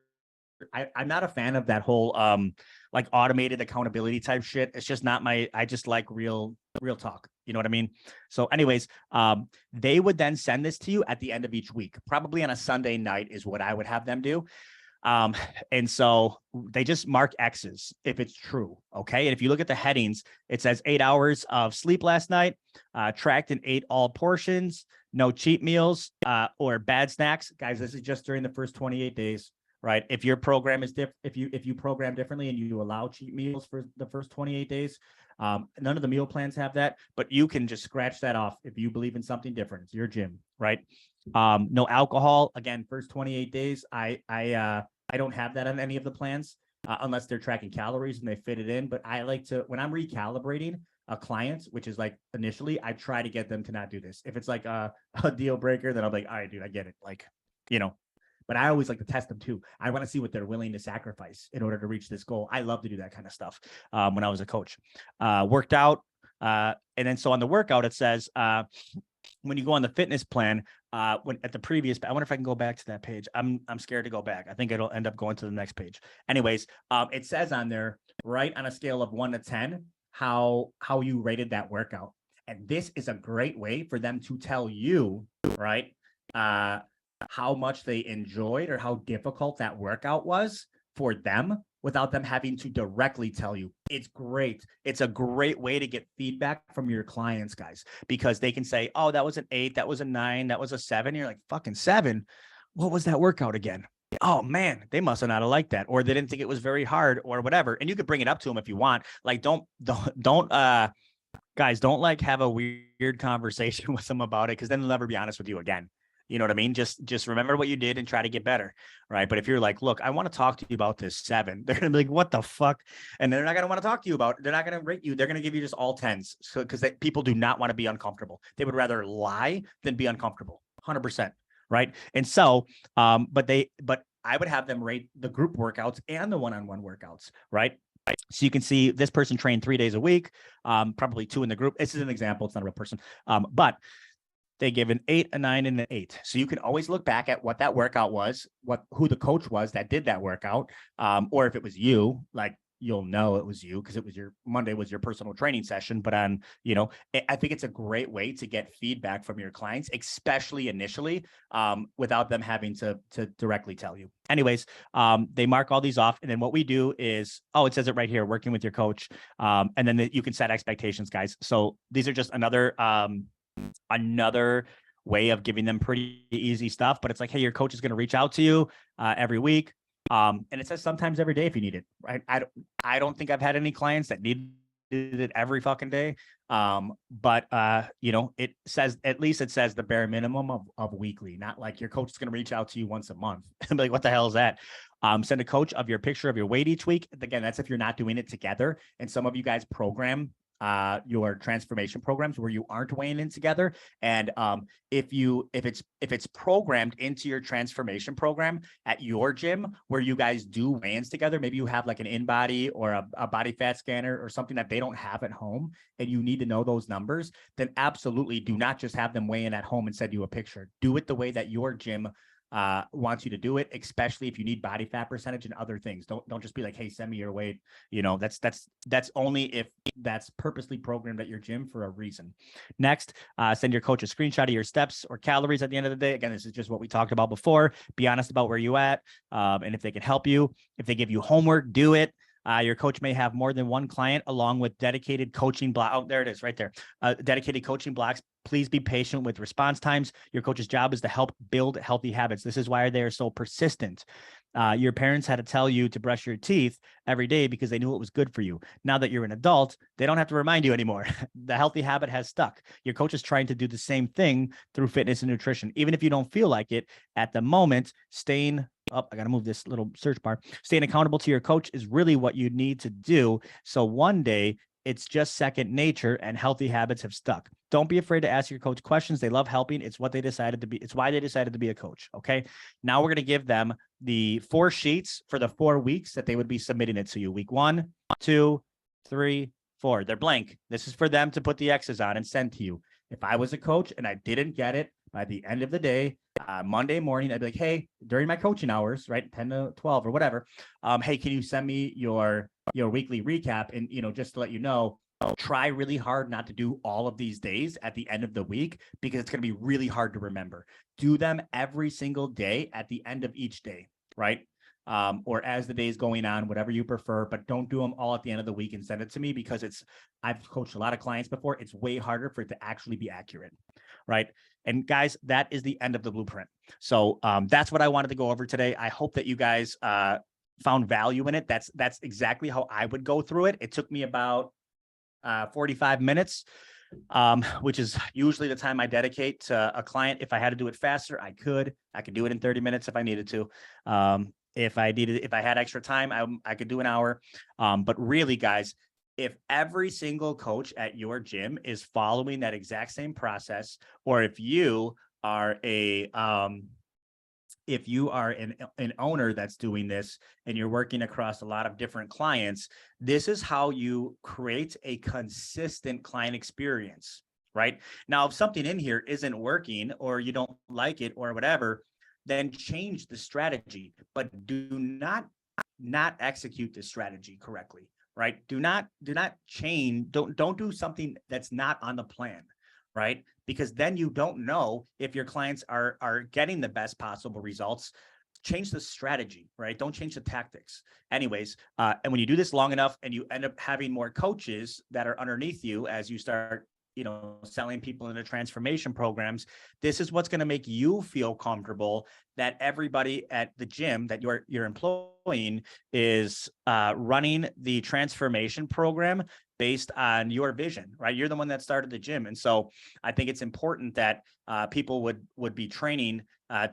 I'm not a fan of that whole like automated accountability type shit. It's just not I just like real talk. You know what I mean? So anyways, they would then send this to you at the end of each week, probably on a Sunday night is what I would have them do. And so they just mark X's if it's true. Okay. And if you look at the headings, it says 8 hours of sleep last night, tracked and ate all portions, no cheat meals, or bad snacks. Guys, this is just during the first 28 days, right? If your program is different, if you program differently and you allow cheat meals for the first 28 days, none of the meal plans have that, but you can just scratch that off if you believe in something different. It's your gym, right? No alcohol. Again, first 28 days. I don't have that on any of the plans unless they're tracking calories and they fit it in. But I like to, when I'm recalibrating a client, which is like initially, I try to get them to not do this. If it's like a deal breaker, then I'm like, all right, dude, I get it. Like, but I always like to test them too. I want to see what they're willing to sacrifice in order to reach this goal. I love to do that kind of stuff. When I was a coach, worked out. And then so on the workout, it says, when you go on the fitness plan, when at the previous, I wonder if I can go back to that page. I'm scared to go back. I think it'll end up going to the next page. Anyways, it says on there, right, on a scale of 1 to 10, how you rated that workout. And this is a great way for them to tell you, right, how much they enjoyed or how difficult that workout was for them without them having to directly tell you. It's great. It's a great way to get feedback from your clients, guys, because they can say, oh, that was an 8, that was a 9, that was a 7. You're like, fucking 7. What was that workout again? Oh man, they must have not liked that, or they didn't think it was very hard or whatever. And you could bring it up to them if you want. Like, don't guys, don't like have a weird conversation with them about it, because then they'll never be honest with you again. You know what I mean? Just remember what you did and try to get better, right? But if you're like, look, I want to talk to you about this 7, they're gonna be like, what the fuck? And they're not gonna want to talk to you about it. They're not gonna rate you. They're gonna give you just all 10s. So because people do not want to be uncomfortable. They would rather lie than be uncomfortable. 100%, right? And so, but I would have them rate the group workouts and the one-on-one workouts, right? So you can see this person trained 3 days a week, probably 2 in the group. This is an example. It's not a real person, but they give an 8, a 9, and an 8. So you can always look back at what that workout was, who the coach was that did that workout, or if it was you, like you'll know it was you because it was Monday was your personal training session. But I think it's a great way to get feedback from your clients, especially initially, without them having to directly tell you. Anyways, they mark all these off, and then what we do is, it says it right here, working with your coach, and then you can set expectations, guys. So these are just another way of giving them pretty easy stuff, but it's like, hey, your coach is going to reach out to you every week. And it says sometimes every day if you need it, right? I don't think I've had any clients that needed it every fucking day. But it says, at least it says the bare minimum of weekly, not like your coach is going to reach out to you once a month and be like, what the hell is that? Send a coach of your picture of your weight each week. Again, that's if you're not doing it together. And some of you guys program your transformation programs where you aren't weighing in together. And if it's programmed into your transformation program at your gym where you guys do weigh-ins together, maybe you have like an InBody or a body fat scanner or something that they don't have at home, and you need to know those numbers, then absolutely do not just have them weigh in at home and send you a picture. Do it the way that your gym wants you to do it, especially if you need body fat percentage and other things. Don't just be like, hey, send me your weight. That's only if that's purposely programmed at your gym for a reason. Next, send your coach a screenshot of your steps or calories at the end of the day. Again, this is just what we talked about before. Be honest about where you at, and if they can help you. If they give you homework, do it. Your coach may have more than one client along with dedicated coaching block. Oh, there it is right there. Dedicated coaching blocks. Please be patient with response times. Your coach's job is to help build healthy habits. This is why they are so persistent. Your parents had to tell you to brush your teeth every day because they knew it was good for you. Now that you're an adult, they don't have to remind you anymore. The healthy habit has stuck. Your coach is trying to do the same thing through fitness and nutrition. Even if you don't feel like it at the moment, staying up, I got to move this little search bar. Staying accountable to your coach is really what you need to do. So one day it's just second nature and healthy habits have stuck. Don't be afraid to ask your coach questions. They love helping. It's what they decided to be. It's why they decided to be a coach. Okay. Now we're going to give them the 4 sheets for the 4 weeks that they would be submitting it to you. Week 1, 2, 3, 4. They're blank. This is for them to put the X's on and send to you. If I was a coach and I didn't get it by the end of the day, Monday morning, I'd be like, hey, during my coaching hours, right, 10 to 12 or whatever, hey, can you send me your weekly recap? And, just to let you know, try really hard not to do all of these days at the end of the week because it's going to be really hard to remember. Do them every single day at the end of each day, right? Or as the day's going on, whatever you prefer, but don't do them all at the end of the week and send it to me because I've coached a lot of clients before. It's way harder for it to actually be accurate, right? And guys, that is the end of the blueprint. So that's what I wanted to go over today. I hope that you guys found value in it. That's exactly how I would go through it. It took me about 45 minutes, which is usually the time I dedicate to a client. If I had to do it faster, I could do it in 30 minutes if I needed to. If I had extra time, I could do an hour. But really, guys, if every single coach at your gym is following that exact same process, or if you are an owner that's doing this and you're working across a lot of different clients, this is how you create a consistent client experience, right? Now, if something in here isn't working or you don't like it or whatever, then change the strategy, but do not execute the strategy correctly, right? Do not change. Don't do something that's not on the plan, right? Because then you don't know if your clients are getting the best possible results. Change the strategy, right? Don't change the tactics. Anyways, and when you do this long enough and you end up having more coaches that are underneath you as you start selling people into transformation programs, this is what's going to make you feel comfortable that everybody at the gym that you're employing is running the transformation program based on your vision, right? You're the one that started the gym. And so I think it's important that people would be training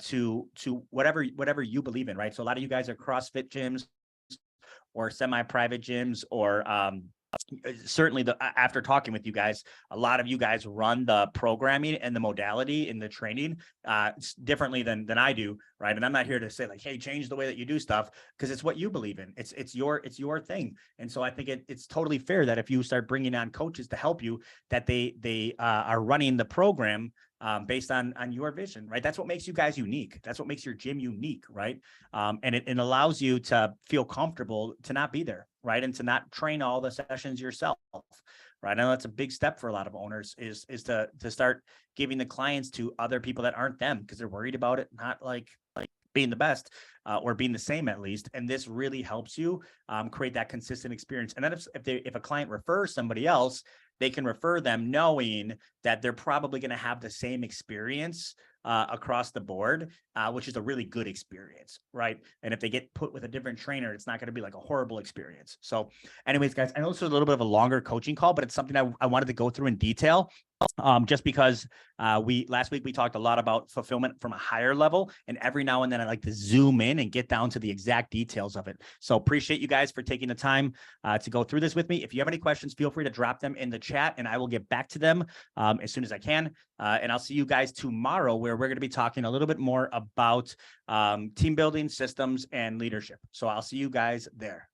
to whatever you believe in, right? So a lot of you guys are CrossFit gyms or semi-private gyms, or certainly after talking with you guys, a lot of you guys run the programming and the modality in the training differently than I do, right? And I'm not here to say like, hey, change the way that you do stuff, because it's what you believe in. It's your thing. And so I think it's totally fair that if you start bringing on coaches to help you, that they are running the program based on your vision, right? That's what makes you guys unique. That's what makes your gym unique, right? And it allows you to feel comfortable to not be there, right? And to not train all the sessions yourself, right? I know that's a big step for a lot of owners is to start giving the clients to other people that aren't them because they're worried about it, not like being the best or being the same at least. And this really helps you create that consistent experience. And then if a client refers somebody else, they can refer them knowing that they're probably going to have the same experience across the board, which is a really good experience, right? And if they get put with a different trainer, it's not going to be like a horrible experience. So anyways, guys, I know this is a little bit of a longer coaching call, but it's something I wanted to go through in detail. Just because last week we talked a lot about fulfillment from a higher level, and every now and then I like to zoom in and get down to the exact details of it. So appreciate you guys for taking the time to go through this with me. If you have any questions, feel free to drop them in the chat and I will get back to them as soon as I can. And I'll see you guys tomorrow, where we're going to be talking a little bit more about team building, systems, and leadership. So I'll see you guys there.